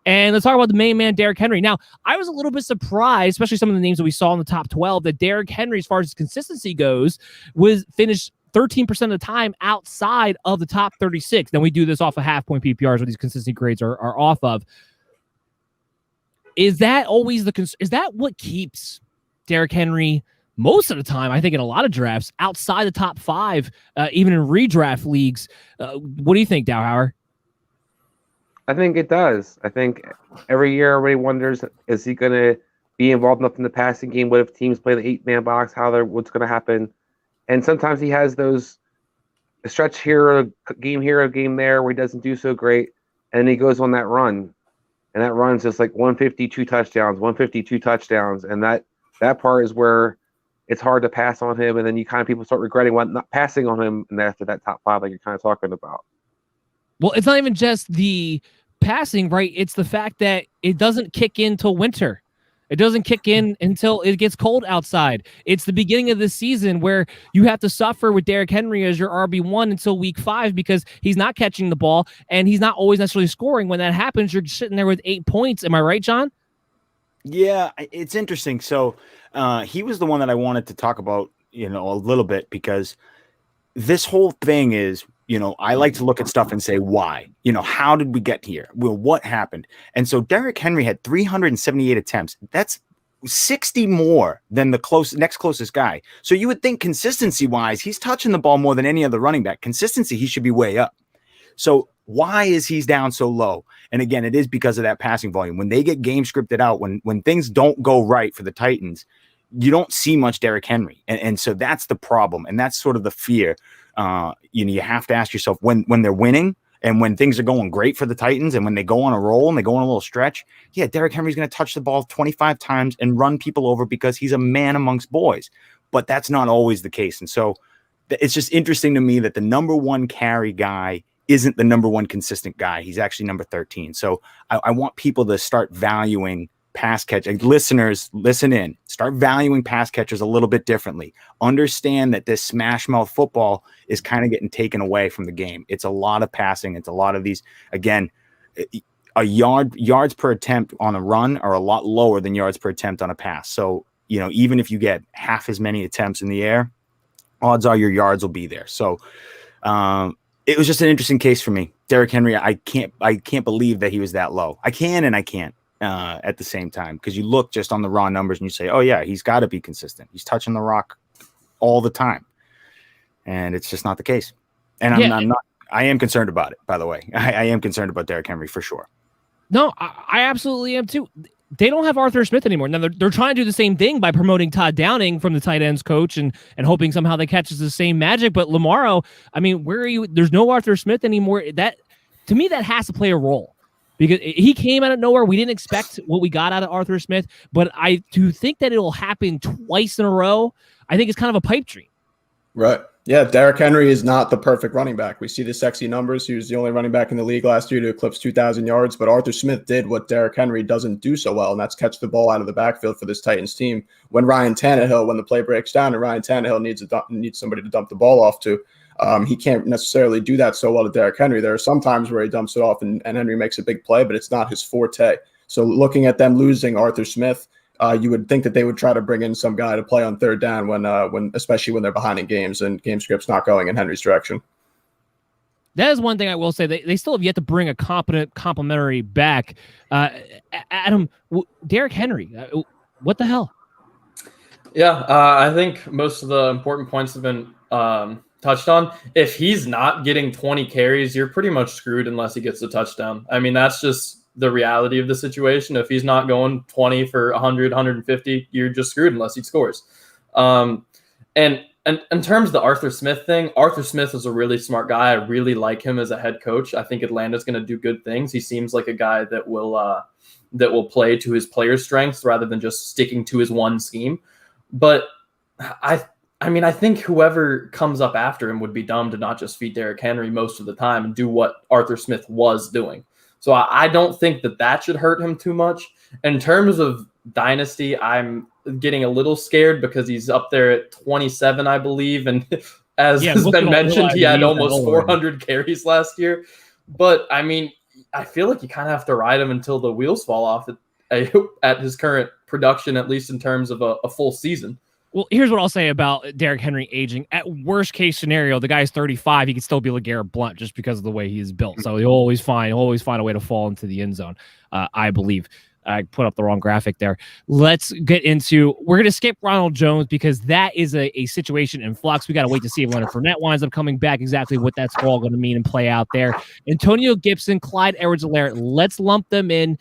And let's talk about the main man, Derrick Henry. Now, I was a little bit surprised, especially some of the names that we saw in the top 12, that Derrick Henry, as far as his consistency goes, was finished 13% of the time outside of the top 36. Then we do this off of half-point PPRs, where these consistency grades are off of. Is that always is that what keeps Derrick Henry most of the time, I think, in a lot of drafts, outside the top 5, even in redraft leagues? What do you think, Dowhower? I think it does. I think every year everybody wonders, is he going to be involved enough in the passing game? What if teams play the 8-man box? What's going to happen? And sometimes he has those stretch here, a game there, where he doesn't do so great, and he goes on that run. And that run's just like 152 touchdowns. And that part is where it's hard to pass on him. And then people start regretting not passing on him, and after that top 5, like you're kind of talking about. Well, it's not even just the passing, right? It's the fact that it doesn't kick in till winter. It doesn't kick in until it gets cold outside. It's the beginning of the season where you have to suffer with Derrick Henry as your RB1 until week 5 because he's not catching the ball and he's not always necessarily scoring. When that happens, you're sitting there with 8 points. Am I right, John? Yeah, it's interesting. So he was the one that I wanted to talk about, a little bit, because this whole thing is, I like to look at stuff and say, why? How did we get here? Well, what happened? And so Derrick Henry had 378 attempts. That's 60 more than the next closest guy. So you would think consistency-wise, he's touching the ball more than any other running back. Consistency, he should be way up. So why is he down so low? And again, it is because of that passing volume. When they get game scripted out, when things don't go right for the Titans, you don't see much Derrick Henry. And so that's the problem. And that's sort of the fear. You have to ask yourself, when they're winning and when things are going great for the Titans and when they go on a roll and they go on a little stretch, Derrick Henry's going to touch the ball 25 times and run people over because he's a man amongst boys. But that's not always the case. And so it's just interesting to me that the number 1 carry guy isn't the number 1 consistent guy. He's actually number 13. So I want people to start valuing pass catch. Listeners, listen in. Start valuing pass catchers a little bit differently. Understand that this smash mouth football is kind of getting taken away from the game. It's a lot of passing. It's a lot of these. Again, yards per attempt on a run are a lot lower than yards per attempt on a pass. So, even if you get half as many attempts in the air, odds are your yards will be there. So It was just an interesting case for me. Derrick Henry, I can't believe that he was that low. I can and I can't at the same time, because you look just on the raw numbers and you say, oh yeah, he's got to be consistent. He's touching the rock all the time, and it's just not the case. And I'm not. I am concerned about it. By the way, I am concerned about Derrick Henry for sure. No, I absolutely am too. They don't have Arthur Smith anymore. Now they're trying to do the same thing by promoting Todd Downing from the tight ends coach and hoping somehow they catches the same magic. But Lomauro, I mean, where are you? There's no Arthur Smith anymore. That, to me, that has to play a role, because he came out of nowhere. We didn't expect what we got out of Arthur Smith, but I do think that it'll happen twice in a row. I think it's kind of a pipe dream. Right. Yeah, Derrick Henry is not the perfect running back. We see the sexy numbers. He was the only running back in the league last year to eclipse 2,000 yards, but Arthur Smith did what Derrick Henry doesn't do so well, and that's catch the ball out of the backfield for this Titans team. When the play breaks down and Ryan Tannehill needs somebody to dump the ball off to, he can't necessarily do that so well to Derrick Henry. There are some times where he dumps it off and Henry makes a big play, but it's not his forte. So looking at them losing Arthur Smith, you would think that they would try to bring in some guy to play on third down when especially when they're behind in games and game script's not going in Henry's direction. That is one thing I will say. They still have yet to bring a competent complementary back. Adam, Derrick Henry, what the hell? Yeah, I think most of the important points have been touched on. If he's not getting 20 carries, you're pretty much screwed unless he gets a touchdown. I mean, that's just the reality of the situation. If he's not going 20 for 100, 150, you're just screwed unless he scores. And in terms of the Arthur Smith thing, Arthur Smith is a really smart guy. I really like him as a head coach. I think Atlanta's going to do good things. He seems like a guy that will play to his players' strengths rather than just sticking to his one scheme. But I think whoever comes up after him would be dumb to not just feed Derrick Henry most of the time and do what Arthur Smith was doing. So I don't think that should hurt him too much. In terms of dynasty, I'm getting a little scared because he's up there at 27, I believe. And as has been mentioned, he had almost 400 carries last year. But, I mean, I feel like you kind of have to ride him until the wheels fall off at his current production, at least in terms of a full season. Well, here's what I'll say about Derrick Henry aging. At worst case scenario, the guy's 35. He could still be LeGarrette Blount just because of the way he's built. So he'll always find a way to fall into the end zone, I believe. I put up the wrong graphic there. Let's get into, we're going to skip Ronald Jones because that is a situation in flux. We got to wait to see if Leonard Fournette winds up coming back, exactly what that's all going to mean and play out there. Antonio Gibson, Clyde Edwards-Helaire, let's lump them in.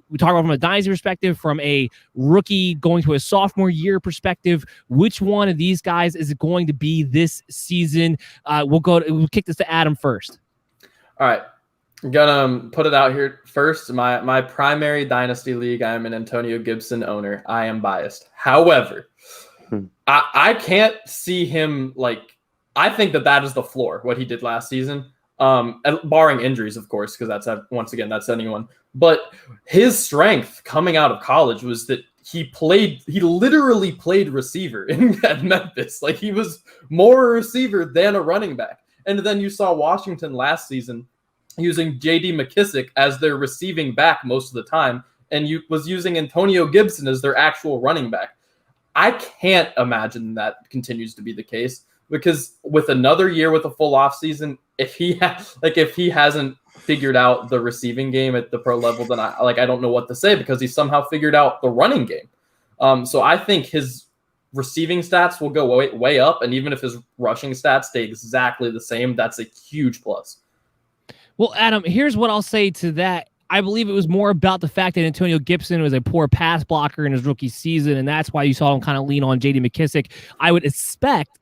We talk about from a dynasty perspective, from a rookie going to a sophomore year perspective. Which one of these guys is it going to be this season? We'll kick this to Adam first. All right. I'm gonna put it out here first. My primary dynasty league, I'm an Antonio Gibson owner. I am biased. However, I can't see him I think that is the floor, what he did last season. Barring injuries, of course, because that's anyone. But his strength coming out of college was that he literally played receiver at Memphis. He was more a receiver than a running back. And then you saw Washington last season using J.D. McKissick as their receiving back most of the time, and was using Antonio Gibson as their actual running back. I can't imagine that continues to be the case, because with another year with a full offseason, if he hasn't figured out the receiving game at the pro level, then I don't know what to say, because he somehow figured out the running game. So I think his receiving stats will go way up, and even if his rushing stats stay exactly the same, that's a huge plus. Well, Adam, here's what I'll say to that. I believe it was more about the fact that Antonio Gibson was a poor pass blocker in his rookie season, and that's why you saw him kind of lean on J.D. McKissick. I would expect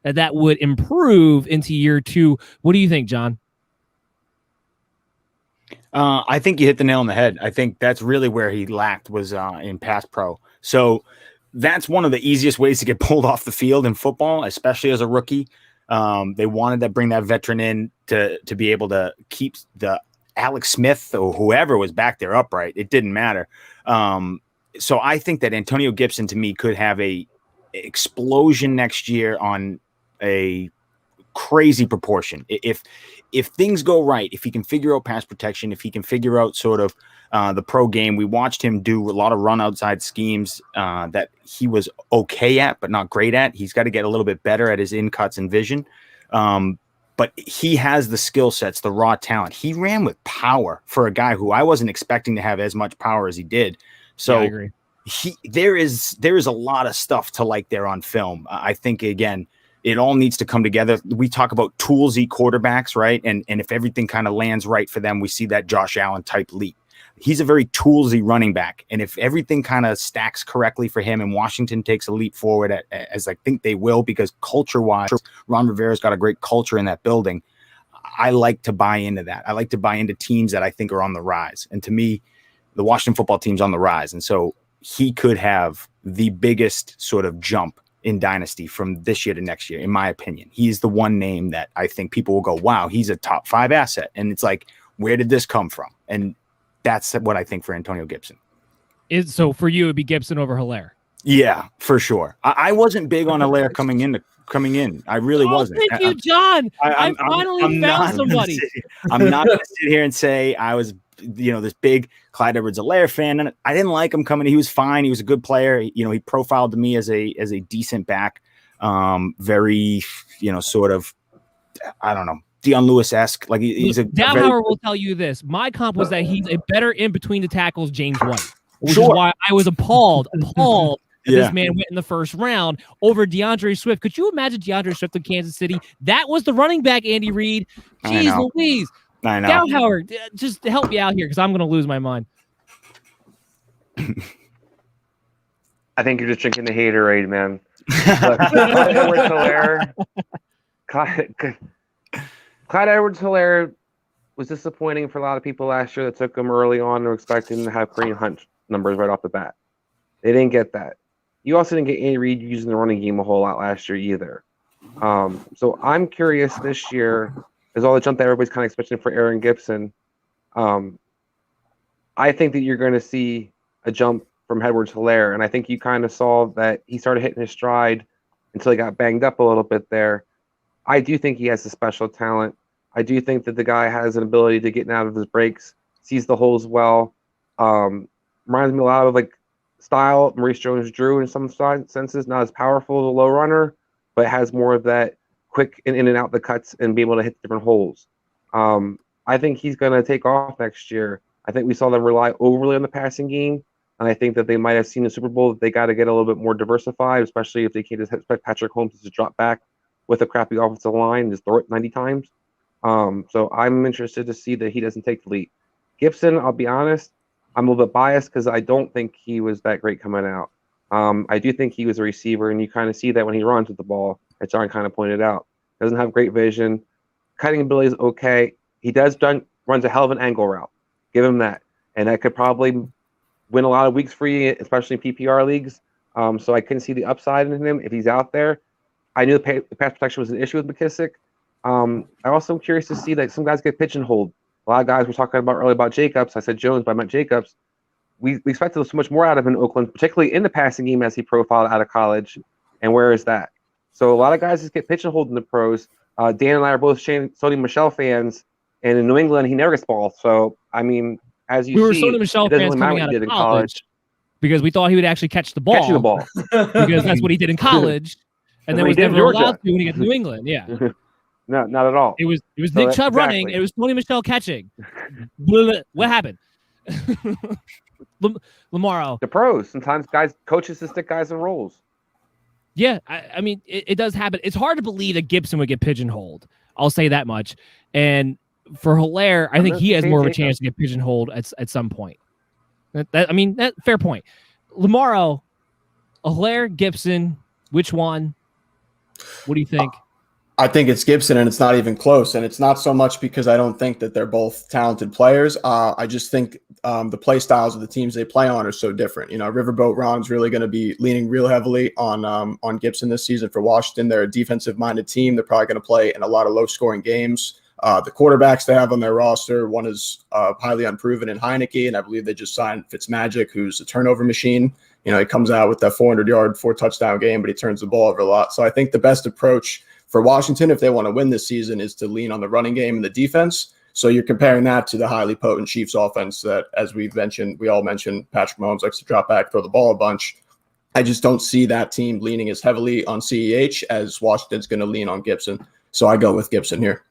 that would improve into year two. What do you think, John? I think you hit the nail on the head. I think that's really where he lacked was in pass pro. So that's one of the easiest ways to get pulled off the field in football, especially as a rookie. They wanted to bring that veteran in to be able to keep the Alex Smith or whoever was back there upright. It didn't matter. So I think that Antonio Gibson, to me, could have a explosion next year on a crazy proportion. If things go right, if he can figure out pass protection, if he can figure out sort of the pro game. We watched him do a lot of run outside schemes that he was okay at, but not great at. He's got to get a little bit better at his in cuts and vision. But he has the skill sets, the raw talent. He ran with power for a guy who I wasn't expecting to have as much power as he did. So I agree. There is a lot of stuff to like there on film. I think, again, it all needs to come together. We talk about toolsy quarterbacks, right? And if everything kind of lands right for them, we see that Josh Allen type leap. He's a very toolsy running back. And if everything kind of stacks correctly for him and Washington takes a leap forward, as I think they will, because culture-wise, Ron Rivera's got a great culture in that building, I like to buy into that. I like to buy into teams that I think are on the rise. And to me, the Washington football team's on the rise. And so he could have the biggest sort of jump in dynasty from this year to next year, in my opinion. He's the one name that I think people will go, wow, he's a top 5 asset. And it's like, where did this come from? And that's what I think for Antonio Gibson. So for you, it'd be Gibson over Hilaire. Yeah, for sure. I wasn't big on Hilaire coming in. I really wasn't. Thank you, John. I finally found somebody. I'm not going to sit here and say I was, this big Clyde Edwards-Hilaire fan. And I didn't like him coming. He was fine. He was a good player. He profiled to me as a decent back. Very, sort of, I don't know, Deion Lewis-esque. Like he's a Dowhower will tell you this. My comp was that he's a better in between the tackles James White, which Sure. is why I was appalled that this man went in the first round over Deandre Swift. Could you imagine Deandre Swift in Kansas City? That was the running back, Andy Reid. Jeez Louise. I know. Dowhower, just help me out here because I'm going to lose my mind. I think you're just drinking the haterade, man. Clyde Edwards-Hilaire. Clyde Edwards-Hilaire was disappointing for a lot of people last year that took him early on and were expecting to have Kareem Hunt numbers right off the bat. They didn't get that. You also didn't get Andy Reid using the running game a whole lot last year either. So I'm curious this year, as all the jump that everybody's kind of expecting for Aaron Gibson. I think that you're going to see a jump from Edwards-Hilaire, and I think you kind of saw that he started hitting his stride until he got banged up a little bit there. I do think he has a special talent. I do think that the guy has an ability to get out of his breaks, sees the holes well. Reminds me a lot of like style Maurice Jones-Drew in some senses, not as powerful as a low runner, but has more of that quick in and out the cuts and be able to hit different holes. I think he's going to take off next year. I think we saw them rely overly on the passing game, and I think that they might have seen the Super Bowl that they got to get a little bit more diversified, especially if they can't just expect Patrick Holmes to drop back with a crappy offensive line and just throw it 90 times. So I'm interested to see that he doesn't take the lead. Gibson, I'll be honest, I'm a little bit biased because I don't think he was that great coming out. I do think he was a receiver, and you kind of see that when he runs with the ball, as John kind of pointed out. Doesn't have great vision. Cutting ability is okay. He runs a hell of an angle route. Give him that. And that could probably win a lot of weeks for you, especially in PPR leagues. So I couldn't see the upside in him if he's out there. I knew the pass protection was an issue with McKissick. I also am curious to see that some guys get pigeonholed. A lot of guys were talking about earlier about Jacobs. I said Jones, but I meant Jacobs. We expected so much more out of him in Oakland, particularly in the passing game as he profiled out of college. And where is that? So a lot of guys just get pigeonholed in the pros. Dan and I are both Sony Michel fans, and in New England, he never gets ball. So, I mean, as you see, we were Sony Michel fans really coming out of college because we thought he would actually catch the ball. Catching the ball. Because that's what he did in college, and then was never allowed to when he got to New England. Yeah. No, not at all. It was Nick Chubb running. It was Sony Michel catching. What happened? Lomauro. The pros. Sometimes coaches to stick guys in roles. Yeah, I mean, it does happen. It's hard to believe that Gibson would get pigeonholed. I'll say that much. And for Hilaire, I think he has more of a chance to get pigeonholed at some point. Fair point. Lomauro, Hilaire, Gibson, which one? What do you think? I think it's Gibson, and it's not even close. And it's not so much because I don't think that they're both talented players. I just think the play styles of the teams they play on are so different. Riverboat Ron's really going to be leaning real heavily on Gibson this season for Washington. They're a defensive-minded team. They're probably going to play in a lot of low-scoring games. The quarterbacks they have on their roster, one is highly unproven in Heineke, and I believe they just signed Fitzmagic, who's a turnover machine. He comes out with that 400-yard, 4-touchdown game, but he turns the ball over a lot. So I think the best approach for Washington, if they want to win this season, is to lean on the running game and the defense. So you're comparing that to the highly potent Chiefs offense that, as we all mentioned, Patrick Mahomes likes to drop back, throw the ball a bunch. I just don't see that team leaning as heavily on CEH as Washington's going to lean on Gibson. So I go with Gibson here.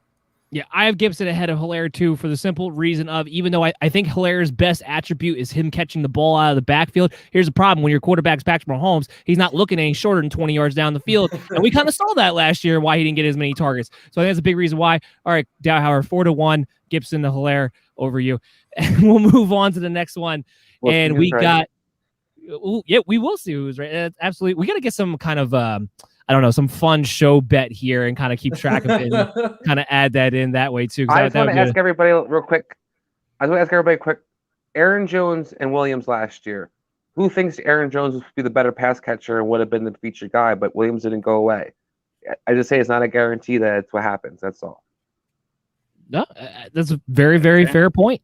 Yeah, I have Gibson ahead of Hilaire too, for the simple reason of, even though I think Hilaire's best attribute is him catching the ball out of the backfield, here's the problem. When your quarterback's Patrick Mahomes, he's not looking any shorter than 20 yards down the field. And we kind of saw that last year, why he didn't get as many targets. So I think that's a big reason why. All right, Dowhower, 4-1, Gibson to Hilaire over you. And we'll move on to the next one. And we got, we will see who's right. Absolutely. We got to get some kind of, I don't know, some fun show bet here and kind of keep track of it and kind of add that in that way too. I just want to ask everybody real quick. Aaron Jones and Williams last year. Who thinks Aaron Jones would be the better pass catcher and would have been the featured guy, but Williams didn't go away? I just say it's not a guarantee that it's what happens. That's all. No, that's a very, very fair point.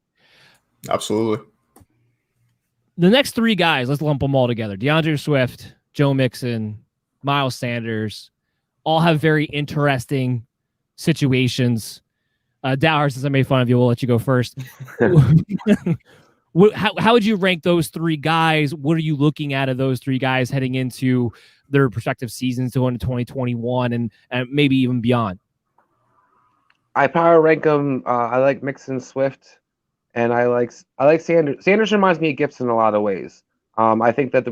Absolutely. The next three guys, let's lump them all together. Deandre Swift, Joe Mixon, Miles Sanders, all have very interesting situations. Dowhower, since I made fun of you, we'll let you go first. How would you rank those three guys? What are you looking at of those three guys heading into their respective seasons going into 2021 and maybe even beyond? I probably rank them. I like Mixon, Swift, and I like Sanders. Sanders reminds me of Gibson in a lot of ways. I think that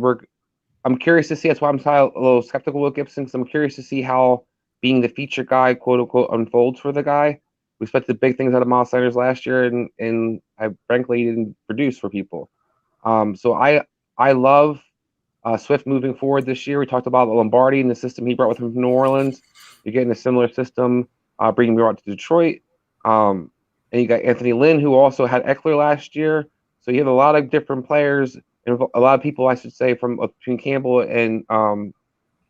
I'm curious to see. That's why I'm a little skeptical with Gibson, because I'm curious to see how being the feature guy, quote unquote, unfolds for the guy. We expected big things out of Miles Sanders last year, and I frankly didn't produce for people. So I love Swift moving forward this year. We talked about Lombardi and the system he brought with him from New Orleans. You're getting a similar system, bringing me out to Detroit. And you got Anthony Lynn, who also had Eckler last year. So you have a lot of different players, and a lot of people, I should say, from between Campbell and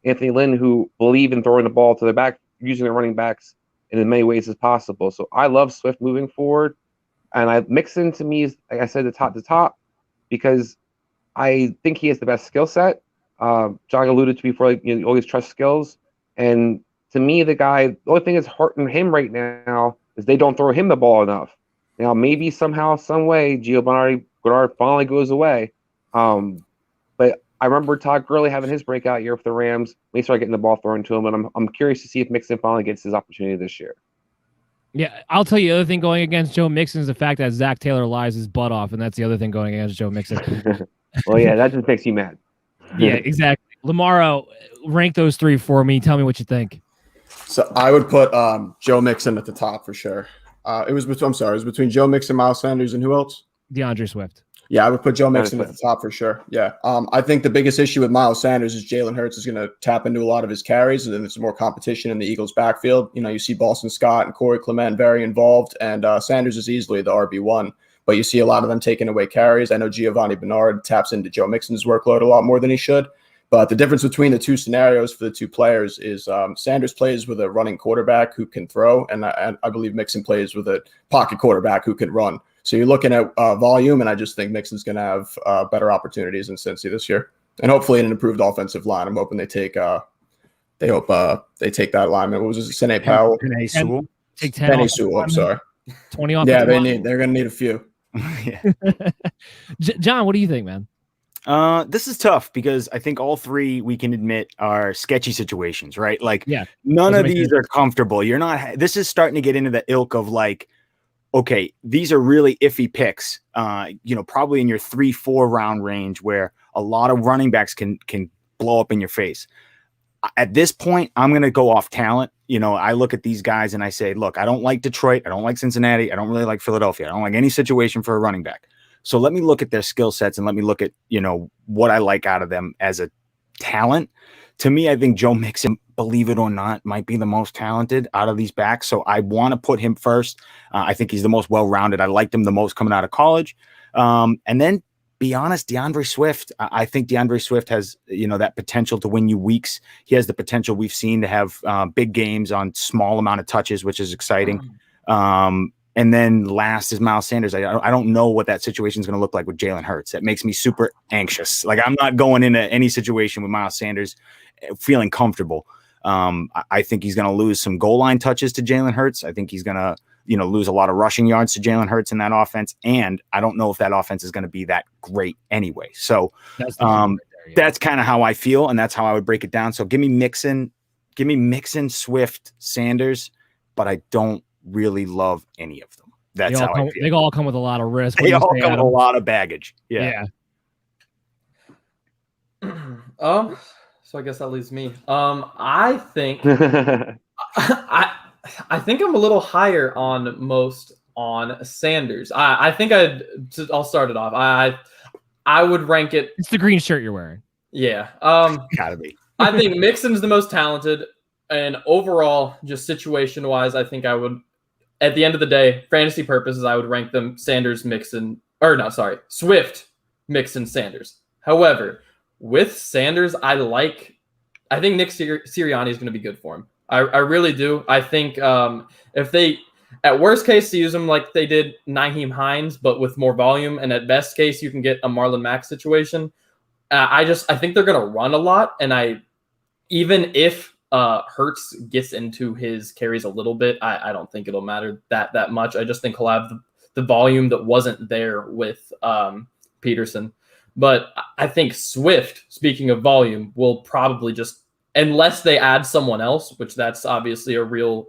Anthony Lynn, who believe in throwing the ball to the back, using their running backs in as many ways as possible. So I love Swift moving forward. And Mixon, to me, is, like I said, the top, because I think he has the best skill set. John alluded to before, you always trust skills. And to me, the only thing that's hurting him right now is they don't throw him the ball enough. Now, maybe somehow, some way, Bernard finally goes away. But I remember Todd Gurley having his breakout year for the Rams. They started getting the ball thrown to him, and I'm curious to see if Mixon finally gets his opportunity this year. Yeah, I'll tell you the other thing going against Joe Mixon is the fact that Zach Taylor lies his butt off, and that's the other thing going against Joe Mixon. Well, yeah, that just makes you mad. Yeah, exactly. Lomauro, rank those three for me. Tell me what you think. So I would put Joe Mixon at the top for sure. It was between Joe Mixon, Miles Sanders, and who else? Deandre Swift. Yeah, I would put Joe Mixon at the top for sure. Yeah. I think the biggest issue with Miles Sanders is Jalen Hurts is going to tap into a lot of his carries, and then there's more competition in the Eagles' backfield. You see Boston Scott and Corey Clement very involved, and Sanders is easily the RB1. But you see a lot of them taking away carries. I know Giovanni Bernard taps into Joe Mixon's workload a lot more than he should. But the difference between the two scenarios for the two players is Sanders plays with a running quarterback who can throw, and I believe Mixon plays with a pocket quarterback who can run. So you're looking at volume, and I just think Mixon's going to have better opportunities in Cincy this year, and hopefully an improved offensive line. I'm hoping they take that lineman. What was it? Sene Powell. Penei Sewell. Take 10. Penei Sewell. I'm sorry. 20 off. Yeah, they're going to need a few. Yeah. John, what do you think, man? This is tough because I think all three, we can admit, are sketchy situations, right? Like, none of these are comfortable. This is starting to get into the ilk of like, okay, these are really iffy picks, probably in your 3-4 round range where a lot of running backs can blow up in your face. At this point, I'm going to go off talent. I look at these guys and I say, look, I don't like Detroit. I don't like Cincinnati. I don't really like Philadelphia. I don't like any situation for a running back. So let me look at their skill sets and let me look at, what I like out of them as a talent. To me, I think Joe Mixon, believe it or not, might be the most talented out of these backs. So I want to put him first. I think he's the most well-rounded. I liked him the most coming out of college. And then, be honest, Deandre Swift, I think Deandre Swift has, that potential to win you weeks. He has the potential we've seen to have big games on small amount of touches, which is exciting. And then last is Miles Sanders. I don't know what that situation is going to look like with Jalen Hurts. That makes me super anxious. Like, I'm not going into any situation with Miles Sanders feeling comfortable. I think he's going to lose some goal line touches to Jalen Hurts. I think he's going to, lose a lot of rushing yards to Jalen Hurts in that offense. And I don't know if that offense is going to be that great anyway. So that's kind of how I feel. And that's how I would break it down. So give me Mixon, Swift, Sanders. but I don't really love any of them. That's how I feel. They all come with a lot of risk. They all come with a lot of baggage. Yeah. So I guess that leaves me. I think I think I'm a little higher on Sanders. I think I'll start it off. I would rank it. It's the green shirt you're wearing. Yeah. Gotta be. I think Mixon's the most talented, and overall, just situation wise, I think I would. At the end of the day, fantasy purposes, I would rank them Sanders, Mixon, Swift, Mixon, Sanders. However, with Sanders, I think Nick Sirianni is going to be good for him. I really do. I think if they, at worst case, use him like they did Nyheim Hines, but with more volume, and at best case, you can get a Marlon Mack situation. I think they're going to run a lot, and even if Hurts gets into his carries a little bit, I don't think it'll matter that much. I just think he'll have the volume that wasn't there with Peterson. But I think Swift, speaking of volume, will probably just, unless they add someone else, which that's obviously a real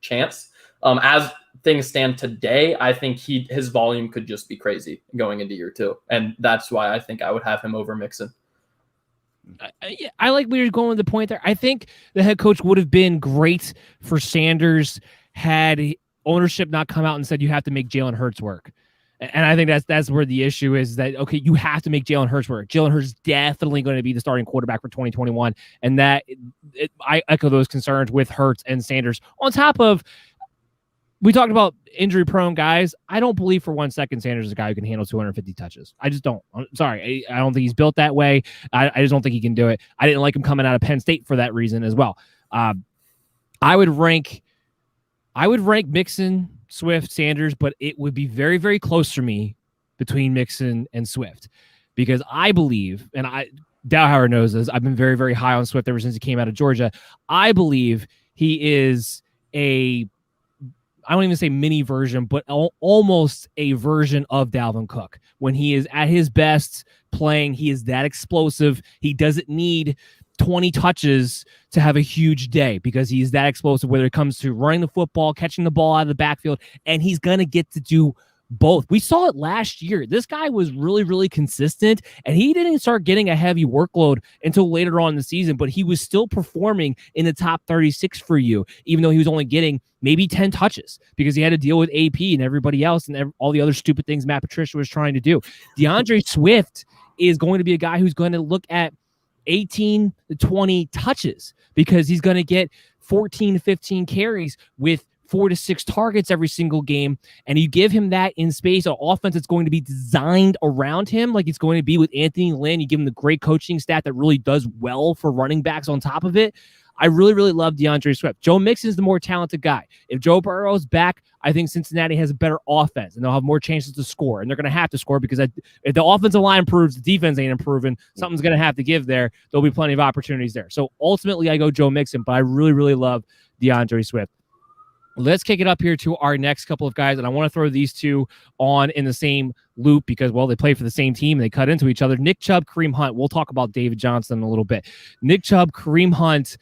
chance. As things stand today, I think his volume could just be crazy going into year 2. And that's why I think I would have him over Mixon. I like where you're going with the point there. I think the head coach would have been great for Sanders had ownership not come out and said you have to make Jalen Hurts work. And I think that's where the issue is, that, okay, you have to make Jalen Hurts work. Jalen Hurts is definitely going to be the starting quarterback for 2021. And I echo those concerns with Hurts and Sanders. On top of, we talked about injury-prone guys. I don't believe for 1 second Sanders is a guy who can handle 250 touches. I just don't. I'm sorry. I don't think he's built that way. I just don't think he can do it. I didn't like him coming out of Penn State for that reason as well. I would rank Mixon, Swift, Sanders, but it would be very, very close for me between Mixon and Swift, because I believe, and Dowhower knows this, I've been very, very high on Swift ever since he came out of Georgia. I believe he is I don't even say mini version, but almost a version of Dalvin Cook. When he is at his best playing, he is that explosive. He doesn't need 20 touches to have a huge day, because he's that explosive, whether it comes to running the football, catching the ball out of the backfield, and he's going to get to do both. We saw it last year. This guy was really, really consistent, and he didn't start getting a heavy workload until later on in the season, but he was still performing in the top 36 for you, even though he was only getting maybe 10 touches because he had to deal with AP and everybody else and all the other stupid things Matt Patricia was trying to do. Deandre Swift is going to be a guy who's going to look at 18 to 20 touches, because he's going to get 14 to 15 carries with 4 to 6 targets every single game. And you give him that in space, an offense that's going to be designed around him, like it's going to be with Anthony Lynn. You give him the great coaching staff that really does well for running backs on top of it. I really, really love DeAndre Swift. Joe Mixon is the more talented guy. If Joe Burrow's back, I think Cincinnati has a better offense, and they'll have more chances to score. And they're going to have to score, because if the offensive line improves, the defense ain't improving. Something's going to have to give there. There'll be plenty of opportunities there. So ultimately, I go Joe Mixon, but I really, really love DeAndre Swift. Let's kick it up here to our next couple of guys, and I want to throw these two on in the same loop because, well, they play for the same team and they cut into each other. Nick Chubb, Kareem Hunt. We'll talk about David Johnson in a little bit. Nick Chubb, Kareem Hunt.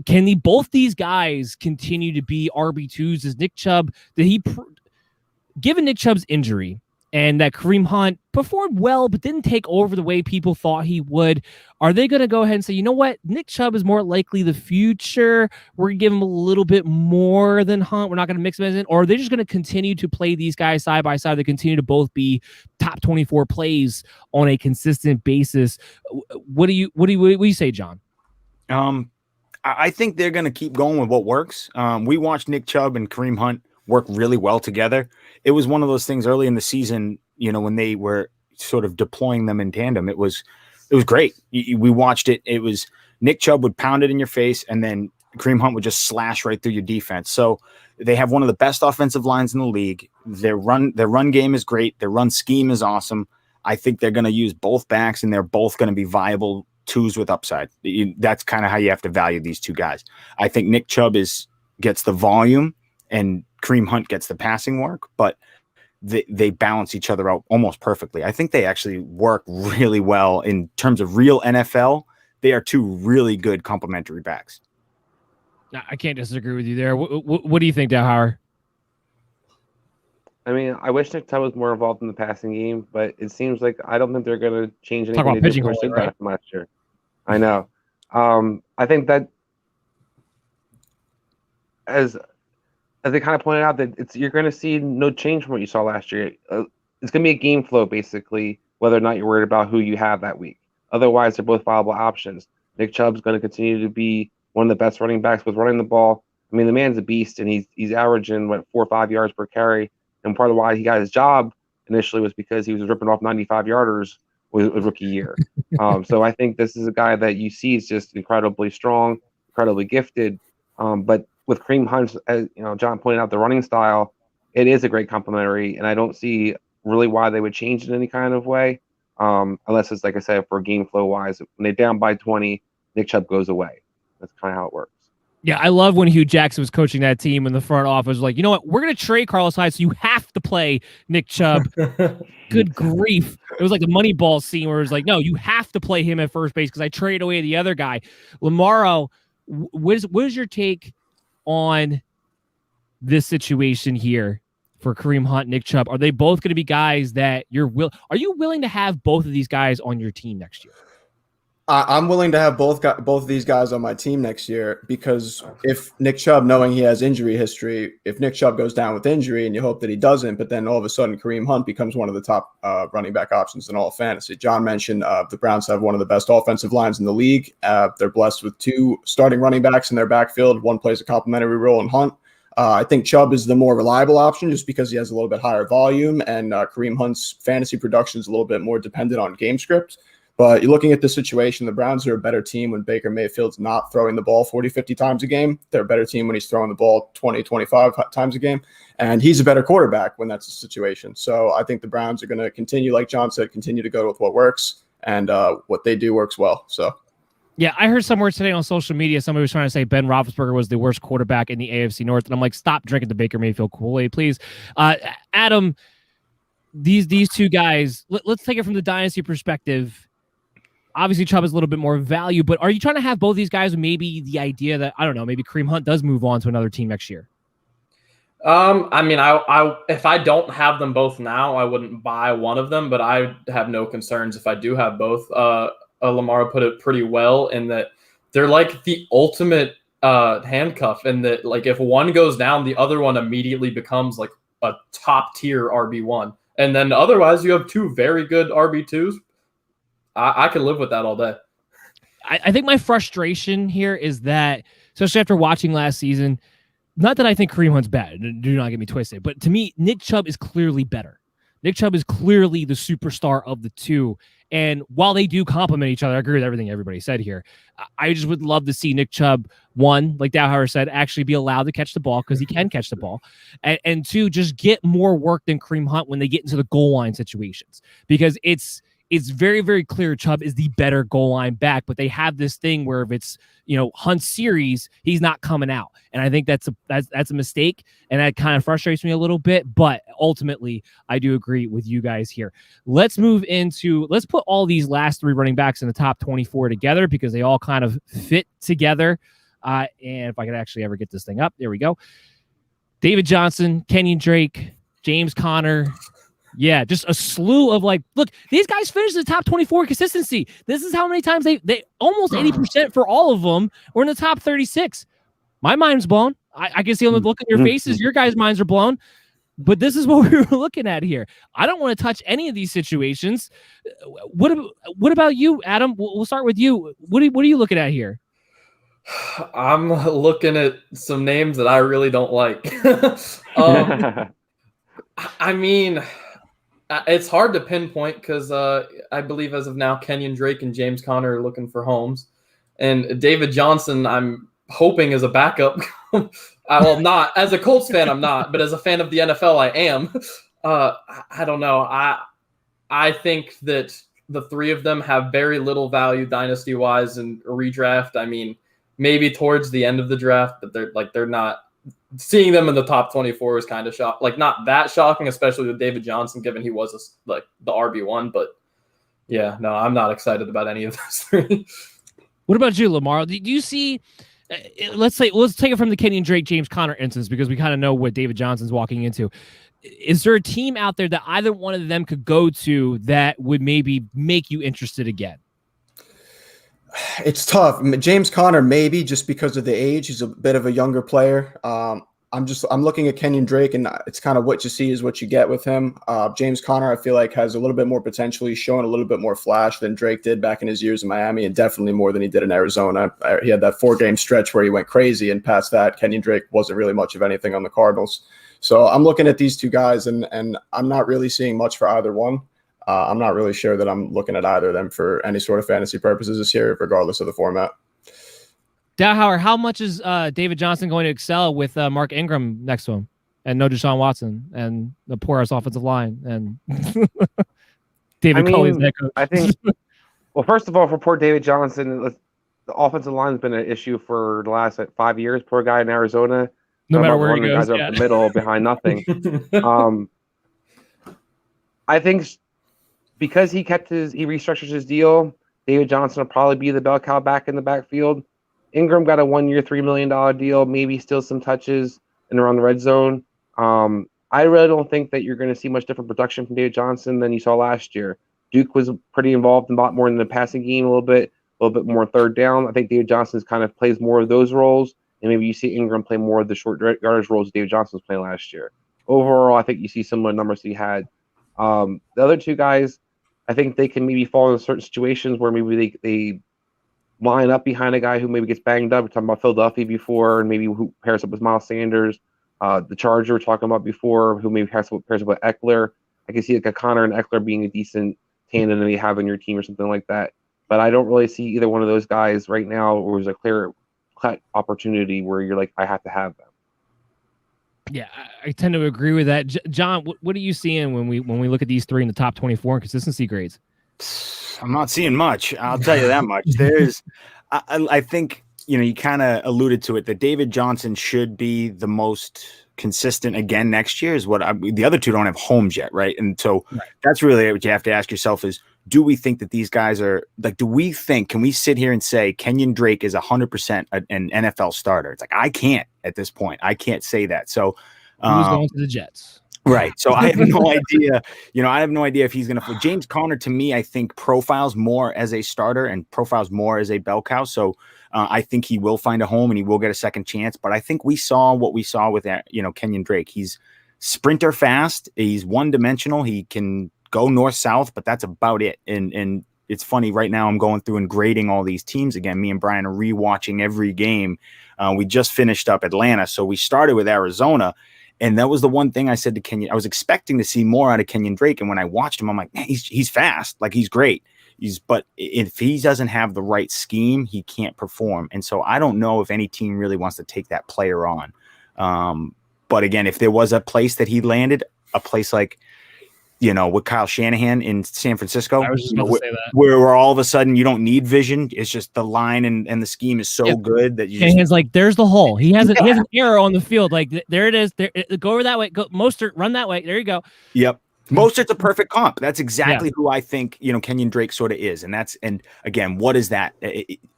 Can both these guys continue to be RB2s? Is Nick Chubb, given Nick Chubb's injury and that Kareem Hunt performed well but didn't take over the way people thought he would, are they going to go ahead and say, you know what, Nick Chubb is more likely the future, we're going to give him a little bit more than Hunt, we're not going to mix them in? Or are they just going to continue to play these guys side by side? They continue to both be top 24 plays on a consistent basis. What do you say, John? I think they're going to keep going with what works. We watched Nick Chubb and Kareem Hunt work really well together. It was one of those things early in the season, when they were sort of deploying them in tandem. It was great. We watched it. It was Nick Chubb would pound it in your face, and then Kareem Hunt would just slash right through your defense. So they have one of the best offensive lines in the league. Their run game is great. Their run scheme is awesome. I think they're going to use both backs, and they're both going to be viable twos with upside. That's kind of how you have to value these two guys. I think Nick Chubb gets the volume and Kareem Hunt gets the passing work, but they balance each other out almost perfectly. I think they actually work really well in terms of real NFL. They are two really good complementary backs. I can't disagree with you there. What do you think, Dowhower? I mean, I wish Nick Chubb was more involved in the passing game, but it seems like I don't think they're going to change Talk anything about they did pigeonholing, right? from last year. I know. I think that as they kind of pointed out, that you're going to see no change from what you saw last year. It's going to be a game flow, basically, whether or not you're worried about who you have that week. Otherwise, they're both viable options. Nick Chubb's going to continue to be one of the best running backs with running the ball. I mean, the man's a beast, and he's averaging 4 or 5 yards per carry. And part of why he got his job initially was because he was ripping off 95-yarders with rookie year. So I think this is a guy that you see is just incredibly strong, incredibly gifted. But with Kareem Hunt, as John pointed out, the running style, it is a great complementary, and I don't see really why they would change it in any kind of way, unless it's, like I said, for game flow wise. When they're down by 20, Nick Chubb goes away. That's kind of how it works. Yeah, I love when Hugh Jackson was coaching that team in the front office. Was like, you know what? We're going to trade Carlos Hyde, so you have to play Nick Chubb. Good grief. It was like the Moneyball scene where it was like, no, you have to play him at first base because I traded away the other guy. Lomauro, what is your take on this situation here for Kareem Hunt, Nick Chubb? Are they both going to be guys that are you willing to have both of these guys on your team next year? I'm willing to have both of these guys on my team next year, because if Nick Chubb, knowing he has injury history, if Nick Chubb goes down with injury, and you hope that he doesn't, but then all of a sudden Kareem Hunt becomes one of the top running back options in all of fantasy. John mentioned the Browns have one of the best offensive lines in the league. They're blessed with 2 starting running backs in their backfield. One plays a complementary role in Hunt. I think Chubb is the more reliable option just because he has a little bit higher volume, and Kareem Hunt's fantasy production is a little bit more dependent on game script. But you're looking at the situation, the Browns are a better team when Baker Mayfield's not throwing the ball 40, 50 times a game. They're a better team when he's throwing the ball 20, 25 times a game. And he's a better quarterback when that's the situation. So I think the Browns are going to continue, like John said, continue to go with what works. And what they do works well. So, yeah, I heard somewhere today on social media, somebody was trying to say Ben Roethlisberger was the worst quarterback in the AFC North. And I'm like, stop drinking the Baker Mayfield Kool-Aid, please. Adam, these two guys, let's take it from the dynasty perspective. Obviously, Chubb is a little bit more value, but are you trying to have both these guys with maybe the idea that, I don't know, maybe Kareem Hunt does move on to another team next year? I mean, I if I don't have them both now, I wouldn't buy one of them, but I have no concerns if I do have both. Lomauro put it pretty well in that they're like the ultimate handcuff, and that like if one goes down, the other one immediately becomes like a top tier RB1, and then otherwise you have 2 very good RB2s. I can live with that all day. I think my frustration here is that, especially after watching last season, not that I think Kareem Hunt's bad, do not get me twisted, but to me, Nick Chubb is clearly better. Nick Chubb is clearly the superstar of the two. And while they do complement each other, I agree with everything everybody said here. I just would love to see Nick Chubb, one, like Dowhower said, actually be allowed to catch the ball because he can catch the ball. And 2, just get more work than Kareem Hunt when they get into the goal line situations. Because it's very, very clear Chubb is the better goal line back, but they have this thing where if it's, Hunt's series, he's not coming out. And I think that's a mistake, and that kind of frustrates me a little bit, but ultimately I do agree with you guys here. Let's put all these last 3 running backs in the top 24 together because they all kind of fit together. And if I could actually ever get this thing up, there we go. David Johnson, Kenyon Drake, James Conner. Yeah, just a slew of look, these guys finished in the top 24 consistency. This is how many times they almost 80% for all of them were in the top 36. My mind's blown. I can see on the look in your faces. Your guys' minds are blown. But this is what we were looking at here. I don't want to touch any of these situations. What about you, Adam? We'll start with you. What are you looking at here? I'm looking at some names that I really don't like. I mean, it's hard to pinpoint because I believe as of now, Kenyon Drake and James Conner are looking for homes. And David Johnson, I'm hoping is a backup. Well, not as a Colts fan, I'm not, but as a fan of the NFL, I am. I don't know. I think that the 3 of them have very little value dynasty-wise in a redraft. I mean, maybe towards the end of the draft, but they're not. Seeing them in the top 24 is kind of not that shocking, especially with David Johnson, given he was the RB1. But yeah, no, I'm not excited about any of those 3. What about you, Lomauro? Do you see let's take it from the Kenyon Drake, James Conner instance, because we kind of know what David Johnson's walking into. Is there a team out there that either one of them could go to that would maybe make you interested again? It's tough. James Conner, maybe just because of the age. He's a bit of a younger player. I'm looking at Kenyon Drake, and it's kind of what you see is what you get with him. James Conner, I feel like, has a little bit more potential. He's showing a little bit more flash than Drake did back in his years in Miami, and definitely more than he did in Arizona. He had that 4-game stretch where he went crazy, and past that, Kenyon Drake wasn't really much of anything on the Cardinals. So I'm looking at these two guys, and I'm not really seeing much for either one. I'm not really sure that I'm looking at either of them for any sort of fantasy purposes this year, regardless of the format. Dowhower, how much is David Johnson going to excel with Mark Ingram next to him and no Deshaun Watson and the poor-ass offensive line and David Culley's neck? I think, well, first of all, for poor David Johnson, the offensive line has been an issue for the last 5 years. Poor guy in Arizona. No matter where he goes, guys up the middle behind nothing. I think because he restructured his deal, David Johnson will probably be the bell cow back in the backfield. Ingram got a 1-year, $3 million deal, maybe still some touches and around the red zone. I really don't think that you're going to see much different production from David Johnson than you saw last year. Duke was pretty involved in a lot more in the passing game, a little bit more third down. I think David Johnson kind of plays more of those roles, and maybe you see Ingram play more of the short yardage roles David Johnson was playing last year. Overall, I think you see similar numbers he had. The other two guys, I think they can maybe fall in certain situations where maybe they line up behind a guy who maybe gets banged up. We're talking about Philadelphia before, and maybe who pairs up with Miles Sanders. The Charger we're talking about before, who maybe pairs up with Eckler. I can see like a Connor and Eckler being a decent tandem that you have on your team or something like that. But I don't really see either one of those guys right now, or there's a clear cut opportunity where you're like, I have to have them. Yeah, I tend to agree with that. John, what are you seeing when we look at these three in the top 24 in consistency grades? I'm not seeing much. I'll tell you that much. I think, you kind of alluded to it, that David Johnson should be the most consistent again next year is what the other two don't have homes yet. Right. And so that's really what you have to ask yourself is, do we think that these guys are like, can we sit here and say Kenyon Drake is 100% an NFL starter? It's like, I can't at this point. I can't say that. So who's going to the Jets? Right. So I have no idea. I have no idea if he's going to. James Conner, to me, I think profiles more as a starter and profiles more as a bell cow. So I think he will find a home and he will get a second chance. But I think we saw what we saw with Kenyon Drake. He's sprinter fast. He's one-dimensional. He can go north-south, but that's about it. And it's funny right now. I'm going through and grading all these teams again. Me and Brian are rewatching every game. We just finished up Atlanta, so we started with Arizona. And that was the one thing I said to Kenyon. I was expecting to see more out of Kenyon Drake. And when I watched him, I'm like, man, he's fast. Like, he's great. But if he doesn't have the right scheme, he can't perform. And so I don't know if any team really wants to take that player on. But again, if there was a place that he landed, a place like, with Kyle Shanahan in San Francisco, I was just about to say that. Where all of a sudden you don't need vision. It's just the line and the scheme is so good that you Shanahan's like, there's the hole. He has an arrow on the field. Like, there it is. There, go over that way. Go Mostert, run that way. There you go. Yep. Mostert's a perfect comp. That's exactly who I think, Kenyon Drake sort of is. And again, what is that?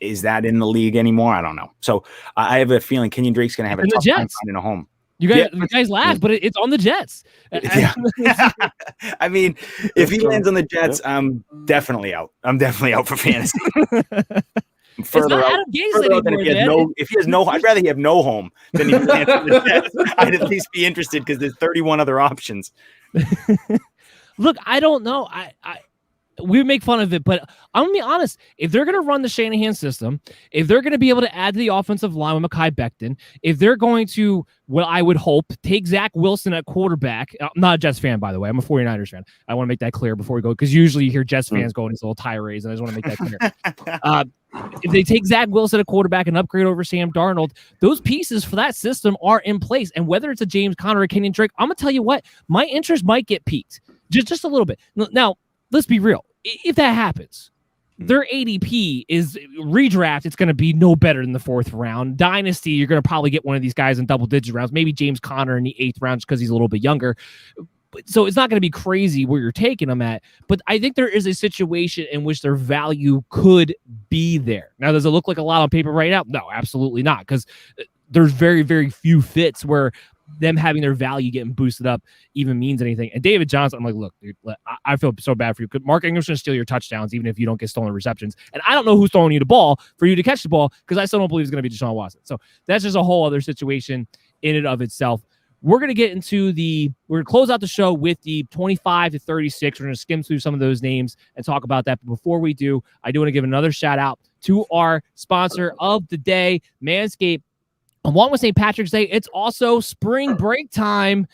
Is that in the league anymore? I don't know. So I have a feeling Kenyon Drake's going to have a tough time finding a home. You guys laugh, but it's on the Jets. Yeah. I mean, if he lands on the Jets, I'm definitely out. I'm definitely out for fantasy. Further out than if he has no, I'd rather he have no home than he lands on the Jets. I'd at least be interested because there's 31 other options. Look, I don't know. We make fun of it, but I'm going to be honest. If they're going to run the Shanahan system, if they're going to be able to add to the offensive line with Mekhi Becton, if they're going to, what I would hope, take Zach Wilson at quarterback. I'm not a Jets fan, by the way. I'm a 49ers fan. I want to make that clear before we go, because usually you hear Jets fans go in these little tirades, and I just want to make that clear. If they take Zach Wilson at quarterback and upgrade over Sam Darnold, those pieces for that system are in place. And whether it's a James Conner or Kenyon Drake, I'm going to tell you what, my interest might get piqued just a little bit. Now, let's be real. If that happens, their ADP is redraft. It's going to be no better than the 4th round. Dynasty, you're going to probably get one of these guys in double-digit rounds. Maybe James Conner in the 8th round because he's a little bit younger. So it's not going to be crazy where you're taking them at, but I think there is a situation in which their value could be there. Now, does it look like a lot on paper right now? No, absolutely not, because there's very, very few fits where them having their value getting boosted up even means anything. And David Johnson, I'm like, look, dude, I feel so bad for you. Mark Ingram's going to steal your touchdowns even if you don't get stolen receptions. And I don't know who's throwing you the ball for you to catch the ball, because I still don't believe it's going to be Deshaun Watson. So that's just a whole other situation in and of itself. We're going to get into we're going to close out the show with the 25 to 36. We're going to skim through some of those names and talk about that. But before we do, I do want to give another shout out to our sponsor of the day, Manscaped. Along with St. Patrick's Day, it's also spring break time.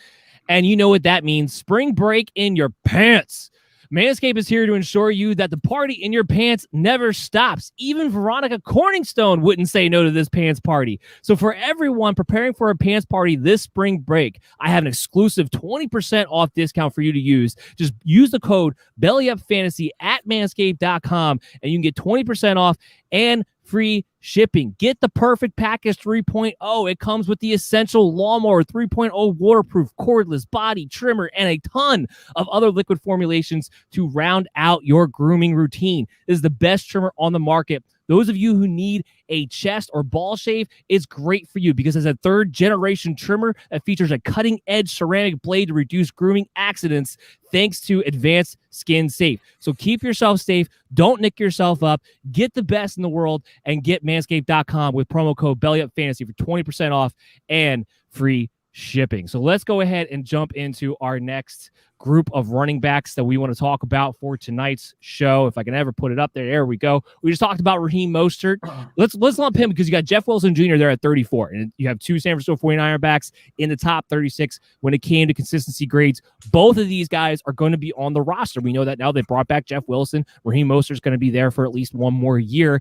And you know what that means. Spring break in your pants. Manscaped is here to ensure you that the party in your pants never stops. Even Veronica Corningstone wouldn't say no to this pants party. So for everyone preparing for a pants party this spring break, I have an exclusive 20% off discount for you to use. Just use the code BELLYUPFANTASY at manscaped.com and you can get 20% off and free shipping. Get the perfect package 3.0. It comes with the essential Lomauro 3.0 waterproof cordless body trimmer and a ton of other liquid formulations to round out your grooming routine. This is the best trimmer on the market. Those of you who need a chest or ball shave, it's great for you because it's a third-generation trimmer that features a cutting-edge ceramic blade to reduce grooming accidents thanks to advanced skin safe. So keep yourself safe. Don't nick yourself up. Get the best in the world and get manscaped.com with promo code BELLYUPFANTASY for 20% off and free shipping. So let's go ahead and jump into our next group of running backs that we want to talk about for tonight's show. If I can ever put it up there, there we go. We just talked about Raheem Mostert. Let's lump him because you got Jeff Wilson Jr. there at 34, and you have two San Francisco 49er backs in the top 36 when it came to consistency grades. Both of these guys are going to be on the roster. We know that now. They brought back Jeff Wilson. Raheem Mostert's going to be there for at least one more year.